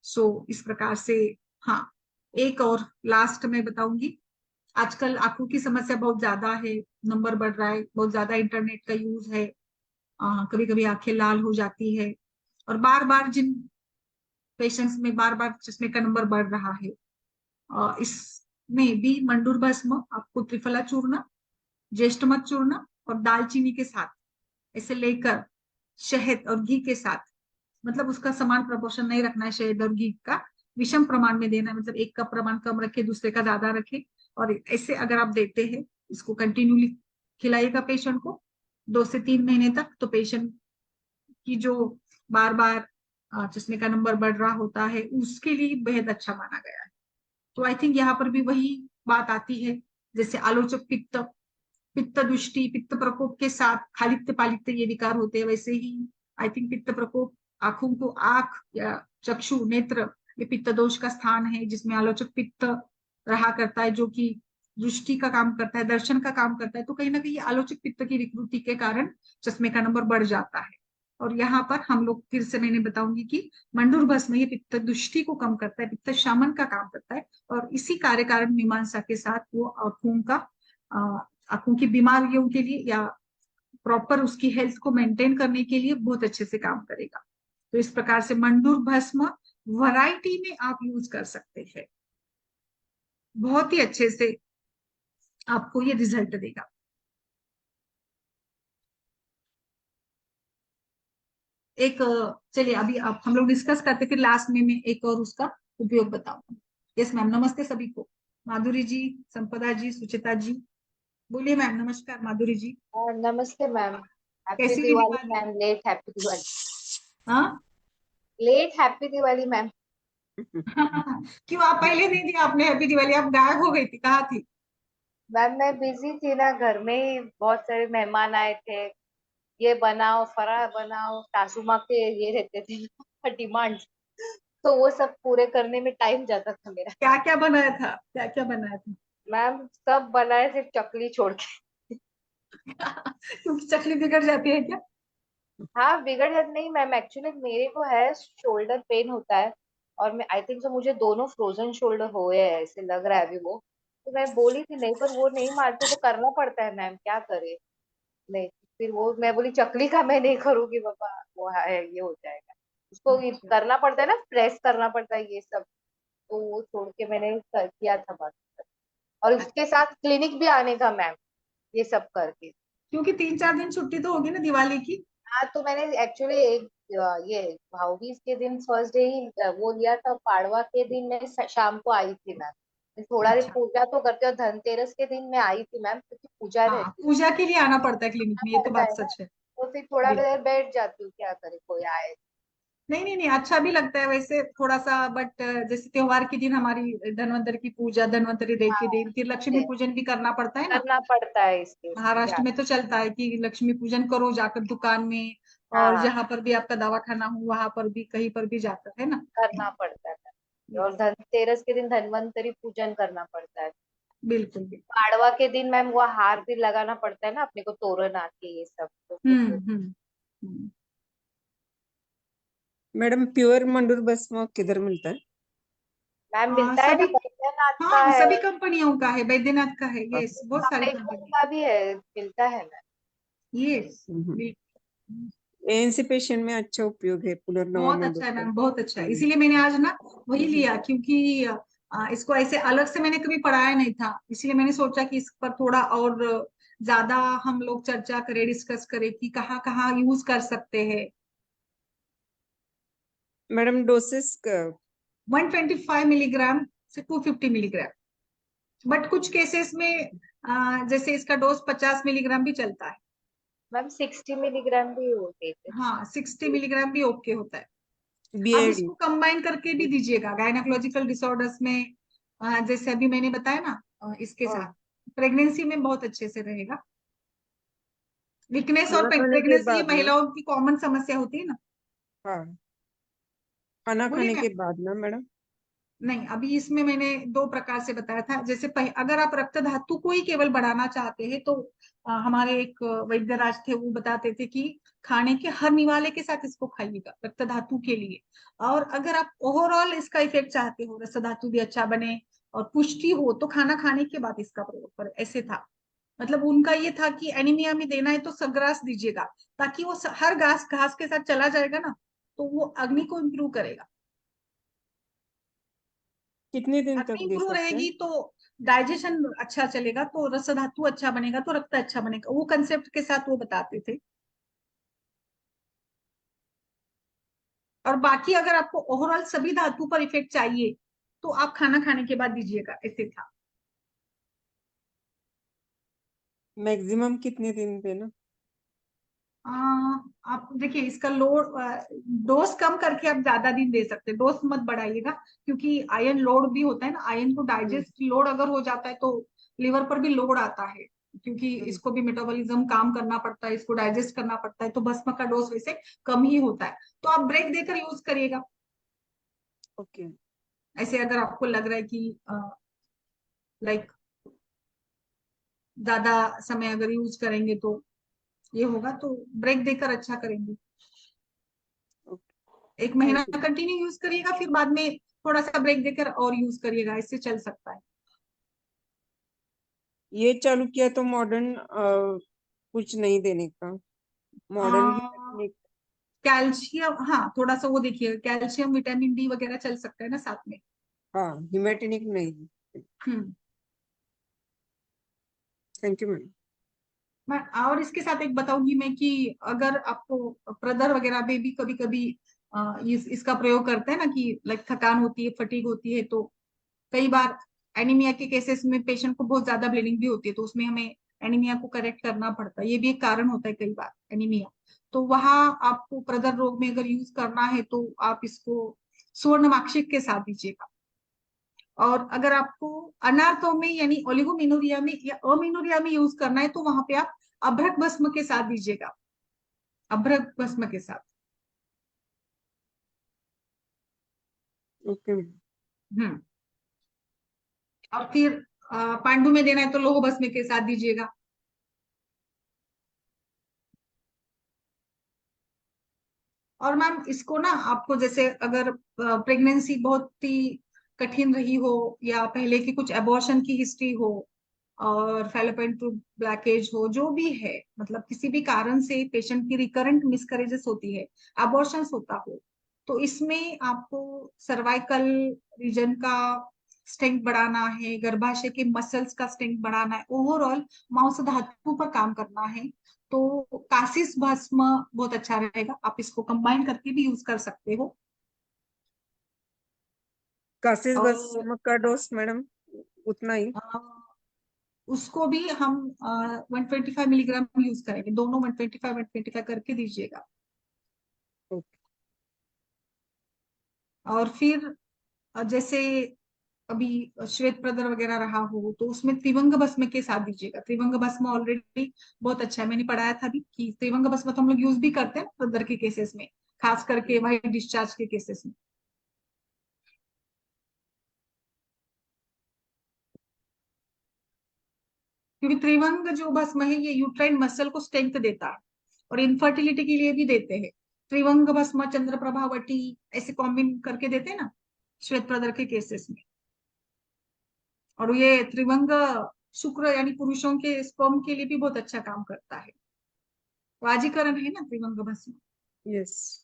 सो इस प्रकार से। हाँ, एक और लास्ट में बताऊंगी। आजकल आंखों की समस्या बहुत ज्यादा है, नंबर बढ़ रहा है, बहुत ज्यादा इंटरनेट का यूज है, कभी कभी आंखें लाल हो जाती है, और बार बार जिन पेशेंट्स में बार बार चश्मे का नंबर बढ़ रहा है, इसमें भी मंडूर भस्म आपको त्रिफला चूर्ण, ज्येष्ठमध चूर्ण और दालचीनी के साथ इसे लेकर शहद और घी के साथ, मतलब उसका समान प्रपोर्शन नहीं रखना है शहद और घी का, विषम प्रमाण में देना है, मतलब एक का प्रमाण कम रखे दूसरे का ज्यादा रखे। और ऐसे अगर आप देते हैं, इसको कंटिन्यूली खिलाइएगा पेशेंट को 2 से 3 महीने तक, तो पेशेंट की जो बार बार चश्मे का नंबर बढ़ रहा होता है उसके लिए बेहद अच्छा माना गया है। तो आई थिंक यहाँ पर भी वही बात आती है, जैसे आलोचक पित्त, पित्त दृष्टि, पित्त प्रकोप के साथ खालित्य पालित्य ये विकार होते हैं, वैसे ही आई थिंक पित्त प्रकोप आंखों को, आंख या चक्षु नेत्र, ये पित्त दोष का स्थान है जिसमें आलोचक पित्त रहा करता है, जो कि दृष्टि का काम करता है, दर्शन का काम करता है। तो कहीं ना कहीं आलोचक पित्त की विकृति के कारण चश्मे का नंबर बढ़ जाता है। और यहाँ पर हम लोग फिर से मैंने बताऊंगी कि मंडूर भस्म ये पित्त दृष्टि को कम करता है, पित्त शामन का काम करता है, और इसी कार्य कारण मीमांसा के साथ वो आंखों का, आंखों की बीमारियों के लिए या प्रॉपर उसकी हेल्थ को मेंटेन करने के लिए बहुत अच्छे से काम करेगा। तो इस प्रकार से मंडूर भस्म वैरायटी में आप यूज कर सकते हैं, बहुत ही अच्छे से आपको ये रिजल्ट देगा। एक चलिए अभी आप हम लोग डिस्कस करते, फिर लास्ट में मैं एक और उसका उपयोग बताऊंगी। यस मैम, नमस्ते सभी को। माधुरी जी, संपदा जी, सुचिता जी, बोलिए मैम। नमस्कार माधुरी जी, नमस्ते मैम। हैप्पी कैसी हुई Diwali Diwali? Ma'am. Late happy Diwali. हाँ लेट हैप्पी दिवाली मैम। क्यों आप पहले नहीं दिया आपने हैप्पी दिवाली? आप गायब हो गई थी, कहाँ थी? मैम मैं बिजी थी ना, घर में ही बहुत सारे मेहमान आए थे। ये बनाओ, फराळ बनाओ, सासू माँ के ये रहते थे डिमांड। तो वो सब पूरे करने में टाइम जाता था मेरा। क्या क्या बनाया था, क्या क्या बनाया था? मैम सब बनाए, सिर्फ चकली छोड़ के। क्योंकि चकली बिगड़ जाती है क्या? हाँ बिगड़ जाती नहीं मैम, एक्चुअली मेरे को है शोल्डर पेन होता है। और मैं आई थिंक सो मुझे दोनों फ्रोजन शोल्डर हुए हैं, ऐसे लग रहा है अभी वो। तो मैं बोली थी नहीं, पर वो नहीं मानते तो करना पड़ता है मैम, क्या करे। नहीं, फिर वो मैं बोली चकली का मैं नहीं करूंगी पापा, वो है ये हो जाएगा। उसको ये अच्छा। करना पड़ता है ना, प्रेस करना पड़ता है ये सब। तो वो छोड़ के मैंने किया था बात। और उसके अच्छा, साथ क्लिनिक भी आने का मैम, ये सब करके। क्योंकि 3-4 दिन छुट्टी तो होगी ना दिवाली की। हाँ तो मैंने एक्चुअली एक ये भाऊबीज के दिन फर्स्ट डे ही वो लिया था। पाड़वा के दिन मैं शाम को आई थी मैम। मैं थोड़ा देर अच्छा। पूजा तो करते, और धनतेरस के दिन मैं आई थी मैम, क्योंकि पूजा हाँ, रहती पूजा के लिए आना पड़ता है क्लिनिक है, में, ये तो पड़ता बात है ना। सच है। तो फिर थोड़ा बिल्कुल। देर बैठ जाती हूँ, क्या करे कोई आए। नहीं नहीं नहीं, अच्छा भी लगता है वैसे थोड़ा सा, बट जैसे त्योहार के दिन हमारी धनवंतरि की पूजा, धनवंतरि डे के हाँ दिन फिर लक्ष्मी पूजन भी करना पड़ता है ना। करना पड़ता है, इसके इसके महाराष्ट्र ध्यान। में तो चलता है कि लक्ष्मी पूजन करो जाकर दुकान में, और हाँ जहां पर भी आपका दवाखाना हो वहां पर भी, कहीं पर भी जाकर, है ना। करना पड़ता है। और यस, धनतेरस के दिन धन्वंतरी पूजन करना पड़ता है। बिल्कुल बिल्कुल। पाड़वा के दिन मैम वो हार भी लगाना पड़ता है ना अपने को, तोरण आके ये सब, तो फिर वो हम्म। मैडम प्योर मंडूर भस्म किधर मिलता है? मैम मिलता है ना, सभी, बैद्यनाथ का हाँ है। सभी कंपनियों का है, बैद्यनाथ का है, यस बहुत सारी कामेश्वर कंपनी। का भी है, मिलता है मैम। यस, एएनसी पेशेंट में अच्छा उपयोग है पुनर्नवा बहुत मंडूर अच्छा है का। मैम, बहुत अच्छा है। इसीलिए मैंने आज ना वही लिया, क्योंकि इसको ऐसे अलग से मैंने कभी पढ़ाया नहीं था, इसलिए मैंने सोचा कि इस पर थोड़ा और ज्यादा हम लोग चर्चा करें, डिस्कस करें कि कहाँ कहाँ यूज कर सकते हैं। मैडम डोसेस का? 125 मिलीग्राम से 250 मिलीग्राम, बट कुछ केसेस में जैसे इसका डोज 50 मिलीग्राम भी चलता है। मैम 60 मिलीग्राम भी होते थे। हाँ, 60 मिलीग्राम भी ओके होता है। आप बीआईडी? इसको कंबाइन करके भी दीजिएगा गायनाकोलॉजिकल डिसऑर्डर्स में, जैसे अभी मैंने बताया ना, इसके हाँ साथ प्रेगनेंसी में बहुत अच्छे से रहेगा। वीकनेस और खाना खाने के प्रेगनेंसी ये बाद ना? महिलाओं की कॉमन समस्या होती है ना। हाँ, खाना बोलिए खाने मैम। के बाद ना मैडम? नहीं, अभी इसमें मैंने दो प्रकार से बताया था। जैसे अगर आप रक्त धातु को ही केवल बढ़ाना चाहते हैं तो हमारे एक वैद्यराज थे, वो बताते थे कि खाने के हर निवाले के साथ इसको खाइएगा रक्त धातु के लिए। और अगर आप ओवरऑल इसका इफेक्ट चाहते हो, रक्त धातु भी अच्छा बने और पुष्टि हो, तो खाना खाने के बाद इसका प्रयोग करें, ऐसे था। मतलब उनका ये था कि एनीमिया में देना है तो सग्रास दीजिएगा, ताकि वो हर घास घास के साथ चला जाएगा ना, तो वो अग्नि को इम्प्रूव करेगा। कितने दिन तक अग्नि दे इंप्रूव सकते हैं? रहेगी तो डाइजेशन अच्छा चलेगा, तो रस धातु अच्छा बनेगा, तो रक्त अच्छा बनेगा, वो कंसेप्ट के साथ वो बताते थे। और बाकी अगर आपको ओवरऑल सभी धातु पर इफेक्ट चाहिए तो आप खाना खाने के बाद दीजिएगा, ऐसे था। मैक्सिमम कितने दिन देना? आ, आप देखिए इसका लोड, डोज कम करके आप ज्यादा दिन दे सकते हैं, डोज मत बढ़ाइएगा, क्योंकि आयरन लोड भी होता है ना, आयरन को डाइजेस्ट लोड अगर हो जाता है तो लिवर पर भी लोड आता है, क्योंकि इसको भी मेटाबॉलिज्म काम करना पड़ता है, इसको डाइजेस्ट करना पड़ता है, तो भस्म का डोज वैसे कम ही होता है, तो आप ब्रेक देकर यूज करिएगा। ओके। ऐसे अगर आपको लग रहा है कि लाइक ज्यादा समय अगर यूज करेंगे तो ये होगा, तो ब्रेक देकर अच्छा करेंगे। एक महीना थैंक यू। कंटिन्यू यूज करिएगा, फिर बाद में थोड़ा सा ब्रेक देकर और यूज करिएगा, इससे चल सकता है। ये चालू किया तो मॉडर्न कुछ नहीं देने का, मॉडर्न ही आ, रखने। कैल्शियम, हाँ थोड़ा सा वो देखिए, कैल्शियम विटामिन डी वगैरह चल सकता है ना साथ में। हाँ, हिमेटेनिक नहीं। हम्म। Thank you ma'am. मैं और इसके साथ एक बताऊंगी मैं कि अगर आपको ब्रदर वगैरह में भी कभी कभी इसका प्रयोग करते हैं ना, कि लाइक थकान होती है, फटीग होती है, तो कई बार एनीमिया के केसेस में पेशेंट को बहुत ज्यादा ब्लीडिंग भी होती है, तो उसमें हमें एनीमिया को करेक्ट करना पड़ता है, ये भी एक कारण होता है कई बार एनीमिया। तो वहां आपको प्रदर रोग में अगर यूज करना है तो आप इसको सुवर्णमाक्षिक के साथ दीजिएगा। और अगर आपको अनार्थों में यानी ओलिगोमिनोरिया में या अमिनोरिया में यूज करना है तो वहां पे आप अभ्रक भस्म के साथ दीजिएगा, अभ्रक भस्म के साथ। Okay ma'am. हम्म। और फिर पांडु में देना है तो लोह भस्म के साथ दीजिएगा। और मैम इसको ना आपको जैसे अगर प्रेगनेंसी बहुत ही कठिन रही हो, या पहले की कुछ एबॉर्शन की हिस्ट्री हो, और फैलोपियन ट्यूब ब्लॉकेज हो, जो भी है, मतलब किसी भी कारण से पेशेंट की रिकरेंट मिसकरेजेस होती है, अबॉर्शंस होता हो, तो इसमें आपको सर्वाइकल रीजन का स्ट्रेंथ बढ़ाना है, गर्भाशय के मसल्स का स्ट्रेंथ बढ़ाना है, ओवरऑल मांस धातु पर काम करना है, तो कासिस भस्म बहुत अच्छा रहेगा, आप इसको कंबाइन करके भी यूज कर सकते हो। कासिस बस और का डोज मैडम उतना ही। अ, उसको भी हम 125 मिलीग्राम यूज करेंगे, दोनों 125 करके दीजिएगा। ओके। और फिर जैसे अभी श्वेत प्रदर वगैरह रहा हो तो उसमें त्रिवंग भस्म के साथ दीजिएगा, त्रिवंग भस्म ऑलरेडी बहुत अच्छा है, मैंने पढ़ाया था अभी कि त्रिवंग भस्म तो हम लोग यूज भी करते हैं ना प्रदर के केसेस में, खास करके वाइट डिस्चार्ज के केसेस में। क्योंकि त्रिभंग जो भस्म है ये यूट्राइन मसल को स्ट्रेंथ देता है, और इनफर्टिलिटी के लिए भी देते हैं। त्रिभंग भस्म, चंद्र प्रभावटी, ऐसे कॉम्बिन करके देते हैं ना श्वेत प्रदर के केसेस में। और ये त्रिभंग शुक्र यानी पुरुषों के स्पर्म के लिए भी बहुत अच्छा काम करता है, वाजीकरण है ना त्रिभंग भस्म। यस।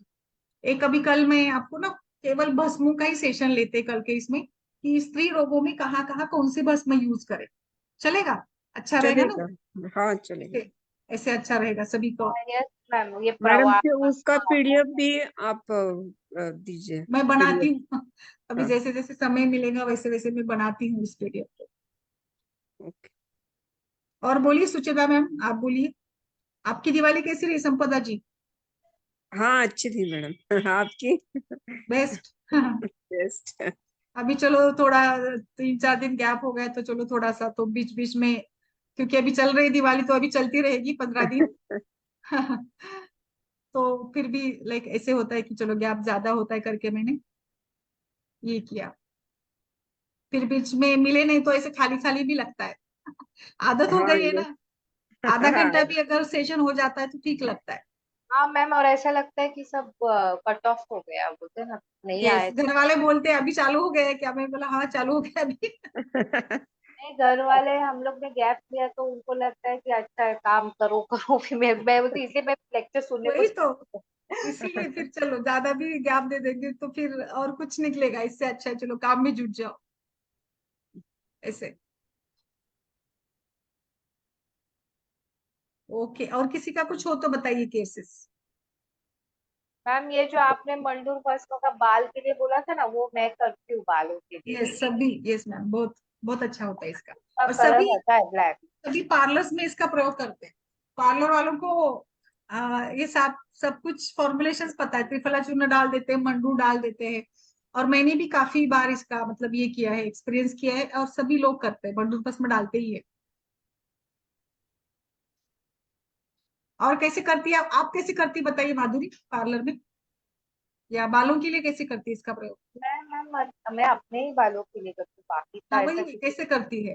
एक अभी कल मैं आपको ना केवल भस्मों का ही सेशन लेते कल के इसमें, कि स्त्री रोगों में कहाँ कहाँ कौन से भस्म यूज करें, चलेगा? अच्छा रहेगा ना? चलेगा। हाँ चलेगा। ऐसे ऐसे अच्छा रहेगा सभी को। यस मैम, ये मैडम प्रवास फिर उसका पीडीएफ भी आप दीजिए मैं बनाती पीडीएफ। हूँ अभी, हाँ। जैसे जैसे समय मिलेगा वैसे वैसे मैं बनाती हूँ इस पीडीएफ को। ओके। और बोलिए सुचिता मैम, आप बोलिए, आपकी दिवाली कैसी रही संपदा जी? हाँ अच्छी थी मैडम। आपकी? Best best. अभी चलो थोड़ा 3 4 दिन गैप हो गए, तो चलो थोड़ा सा तो बीच बीच में, क्योंकि अभी चल रही दिवाली तो अभी चलती रहेगी 15 दिन तो फिर भी लाइक ऐसे होता है कि चलो गैप ज्यादा होता है करके मैंने ये किया, फिर बीच में मिले नहीं तो ऐसे खाली खाली भी लगता है आदत हो हाँ गई है ये। ना, आधा घंटा भी अगर सेशन हो जाता है तो ठीक लगता है। हाँ मैम, और ऐसा लगता है कि सब कट ऑफ हो गया, बोलते हैं ना, नहीं यस, आए घर तो। वाले बोलते हैं अभी चालू हो गया है क्या, मैं बोला हाँ चालू हो गया अभी नहीं, घर वाले हम लोग ने गैप लिया तो उनको लगता है कि अच्छा है, काम करो करो। फिर मैं बोलती, इसलिए मैं लेक्चर सुनने को वही तो, इसीलिए फिर चलो ज्यादा भी गैप दे देंगे तो फिर और कुछ निकलेगा, इससे अच्छा है चलो काम में जुट जाओ ऐसे। ओके, और किसी का कुछ हो तो बताइए केसेस। मैम, ये जो आपने मंडूर भस्म का बाल के लिए बोला था ना, वो मैं करती हूँ बालों के लिए। यस सभी, यस मैम, बहुत बहुत अच्छा होता है इसका। का और कलर सभी रहता है ब्लैक। सभी पार्लर्स में इसका प्रयोग करते हैं, पार्लर वालों को ये सब कुछ फॉर्मुलेशंस पता है, त्रिफला चूर्ण डाल देते हैं, मंडू डाल देते हैं। और मैंने भी काफी बार इसका मतलब ये किया है, एक्सपीरियंस किया है, और सभी लोग करते हैं, मंडूर भस्म डालते ही है। और कैसे करती है आप कैसे करती बताइए माधुरी, पार्लर में या बालों के लिए कैसे करती है इसका प्रयोग? मैं अपने ही बालों के लिए करती हूँ, बाकी का हाँ ऐसा वही किसी। कैसे करती है?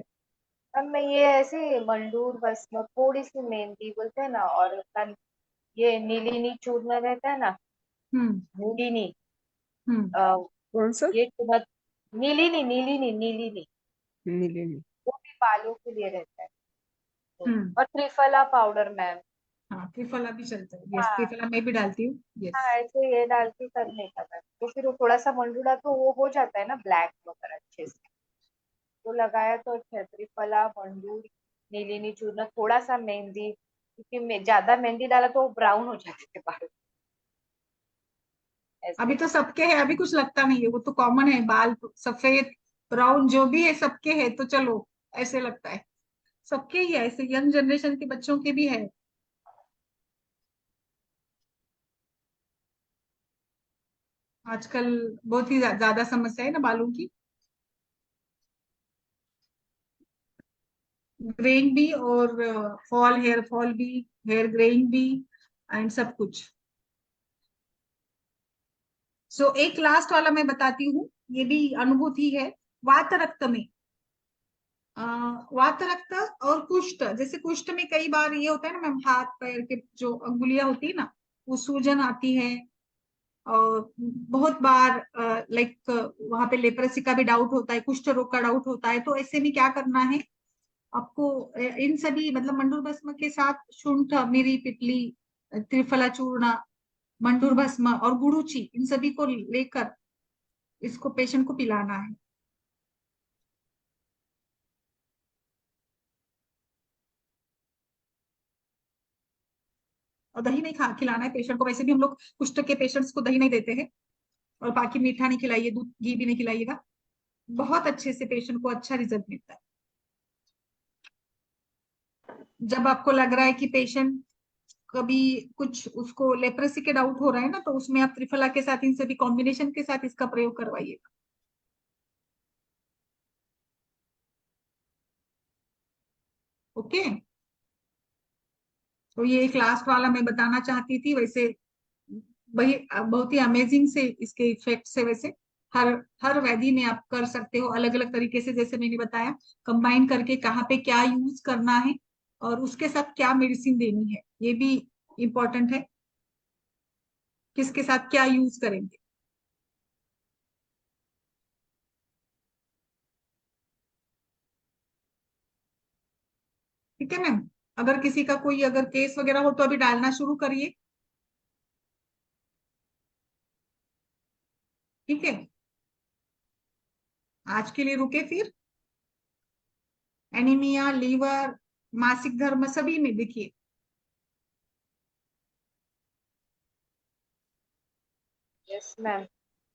मैम मैं ये ऐसे मंडूर भस्म, थोड़ी सी मेहंदी बोलते हैं ना, और अपना ये नीलिनी चूर्ण रहता है ना, हम्म। नीलिनी, हम्म। अ, कौन सा? ये चूर्ण, नीलिनी नीलिनी नीलिनी, नीले नीले। वो भी बालों के लिए रहता है। तो, हम्म। और त्रिफला पाउडर मैम। हाँ त्रिफला भी चलता है, यस हाँ त्रिफला मैं भी डालती हूँ, हाँ, यस। ऐसे ये डाल के करने का मैम, तो फिर वो थोड़ा सा मंडूरा तो वो हो जाता है ना ब्लैक वगैरह अच्छे से। तो लगाया तो अच्छा है, त्रिफला, मंडूर, नीलिनी चूर्ण, थोड़ा सा मेहंदी, क्योंकि ज्यादा मेहंदी डाला तो वो ब्राउन हो जाते थे बाल अभी ऐसे। तो सबके है, अभी कुछ लगता नहीं है, वो तो कॉमन है, बाल तो सफेद ब्राउन जो भी है सबके है, तो चलो ऐसे लगता है। सबके ही है, ऐसे यंग जनरेशन के बच्चों के भी है। आजकल बहुत ही ज्यादा समस्या है ना बालों की, ग्रेइंग भी, और फॉल, हेयर फॉल भी, हेयर ग्रेइंग भी, एंड सब कुछ। सो एक लास्ट वाला मैं बताती हूँ, ये भी अनुभूति है। वात रक्त में वात रक्त और कुष्ठ, जैसे कुष्ठ में कई बार ये होता है ना मैम, हाथ पैर के जो अंगुलियां होती है ना, वो सूजन आती है। और बहुत बार लाइक वहां पे लेप्रेसी का भी डाउट होता है, कुष्ठ रोग का डाउट होता है, तो ऐसे में क्या करना है आपको? इन सभी मतलब मंडूर भस्म के साथ शुंठ, मिरी, पिपली, त्रिफला चूर्ण, मंडूर भस्म और गुड़ूची, इन सभी को लेकर इसको पेशेंट को पिलाना है। और दही नहीं खा खिलाना है पेशेंट को, वैसे भी हम लोग कुष्ठ के पेशेंट्स को दही नहीं देते हैं। और बाकी मीठा नहीं खिलाइए, दूध घी भी नहीं खिलाइएगा। बहुत अच्छे से पेशेंट को अच्छा रिजल्ट मिलता है। जब आपको लग रहा है कि पेशेंट कभी कुछ उसको लेप्रेसी के डाउट हो रहा है ना, तो उसमें आप त्रिफला के साथ, इन सभी कॉम्बिनेशन के साथ इसका प्रयोग करवाइएगा। ओके। तो ये एक लास्ट वाला मैं बताना चाहती थी, वैसे वही बहुत ही अमेजिंग से इसके इफेक्ट है वैसे। हर हर वैदि में आप कर सकते हो अलग अलग तरीके से, जैसे मैंने बताया, कंबाइन करके कहाँ पे क्या यूज करना है, और उसके साथ क्या मेडिसिन देनी है, ये भी इम्पोर्टेंट है, किसके साथ क्या यूज करेंगे। ठीक है मैम। अगर किसी का कोई अगर केस वगैरह हो तो अभी डालना शुरू करिए। ठीक है, आज के लिए रुके फिर। एनीमिया, लीवर, मासिक धर्म सभी में देखिए। यस मैम,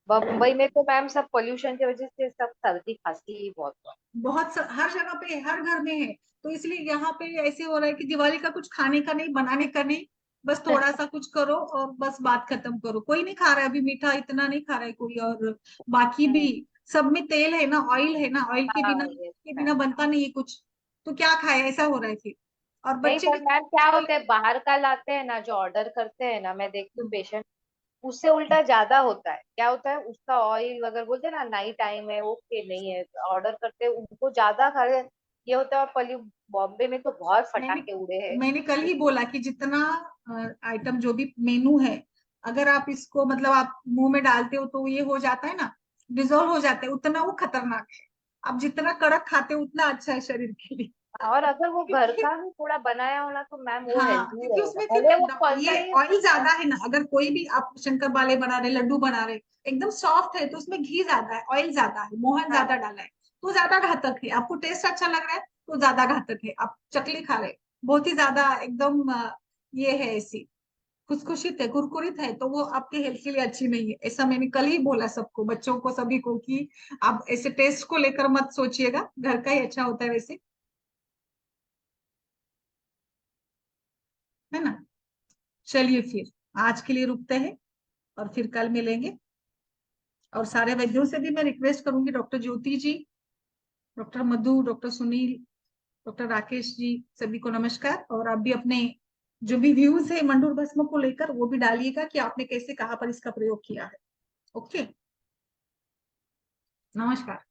बम्बई में तो मैम सब पोल्यूशन की वजह से सब सर्दी खांसी ही बहुत हुआ। हर जगह पे, हर घर में है। तो इसलिए यहाँ पे ऐसे हो रहा है कि दिवाली का कुछ खाने का नहीं, बनाने का नहीं, बस थोड़ा सा कुछ करो और बस बात खत्म करो। कोई नहीं खा रहा है अभी मीठा, इतना नहीं खा रहा है कोई। और बाकी भी सब में तेल है ना, ऑयल है ना, ऑयल के हाँ बिना, यस के मैम। बिना बनता नहीं है कुछ। तो क्या खाए, ऐसा हो रहा है फिर। और नहीं बच्चे पर भी मैम क्या होता है, बाहर का लाते हैं ना जो ऑर्डर करते हैं ना, मैं देखती हूँ पेशेंट, उससे उल्टा ज्यादा होता है। क्या होता है उसका ऑयल वगैरह बोलते हैं ना, नाइट टाइम है ओके नहीं है, ऑर्डर करते हैं उनको ज्यादा खा रहे, ये होता है। और पली बॉम्बे में तो बहुत मैंने फटाके उड़े हैं। मैंने कल ही बोला कि जितना आइटम जो भी मेनू है, अगर आप इसको मतलब आप मुंह में डालते हो तो ये हो जाता है ना, डिजोल्व हो जाता है, उतना वो खतरनाक है। आप जितना कड़क खाते हो उतना अच्छा है शरीर के लिए। और अगर वो घर क्योंकि का भी थोड़ा बनाया होना तो मैम वो हाँ, हेल्दी क्योंकि रहेगा, उसमें भले वो फिर फलता ये ही ऑयल है। ज्यादा है ना, अगर कोई भी आप शंकर पाले बना रहे, लड्डू बना रहे, एकदम सॉफ्ट है, तो उसमें घी ज्यादा है, ऑयल ज्यादा है, मोहन ज्यादा हाँ डाला है, तो ज्यादा घातक है। आपको टेस्ट अच्छा लग रहा है तो ज्यादा घातक है। आप चकली खा रहे, बहुत ही ज्यादा एकदम ये है ऐसी खुशखुशित है, कुरकुरित है, तो वो आपके हेल्थ के लिए अच्छी नहीं है। ऐसा मैंने कल ही बोला सबको, बच्चों को, सभी को, कि आप ऐसे टेस्ट को लेकर मत सोचिएगा, घर का ही अच्छा होता है वैसे, है ना। चलिए फिर आज के लिए रुकते हैं और फिर कल मिलेंगे। और सारे वैद्यों से भी मैं रिक्वेस्ट करूंगी, डॉक्टर ज्योति जी, डॉक्टर मधु, डॉक्टर सुनील, डॉक्टर राकेश जी, सभी को नमस्कार। और आप भी अपने जो भी व्यूज है मंडूर भस्म को लेकर वो भी डालिएगा कि आपने कैसे कहाँ पर इसका प्रयोग किया है। ओके, नमस्कार।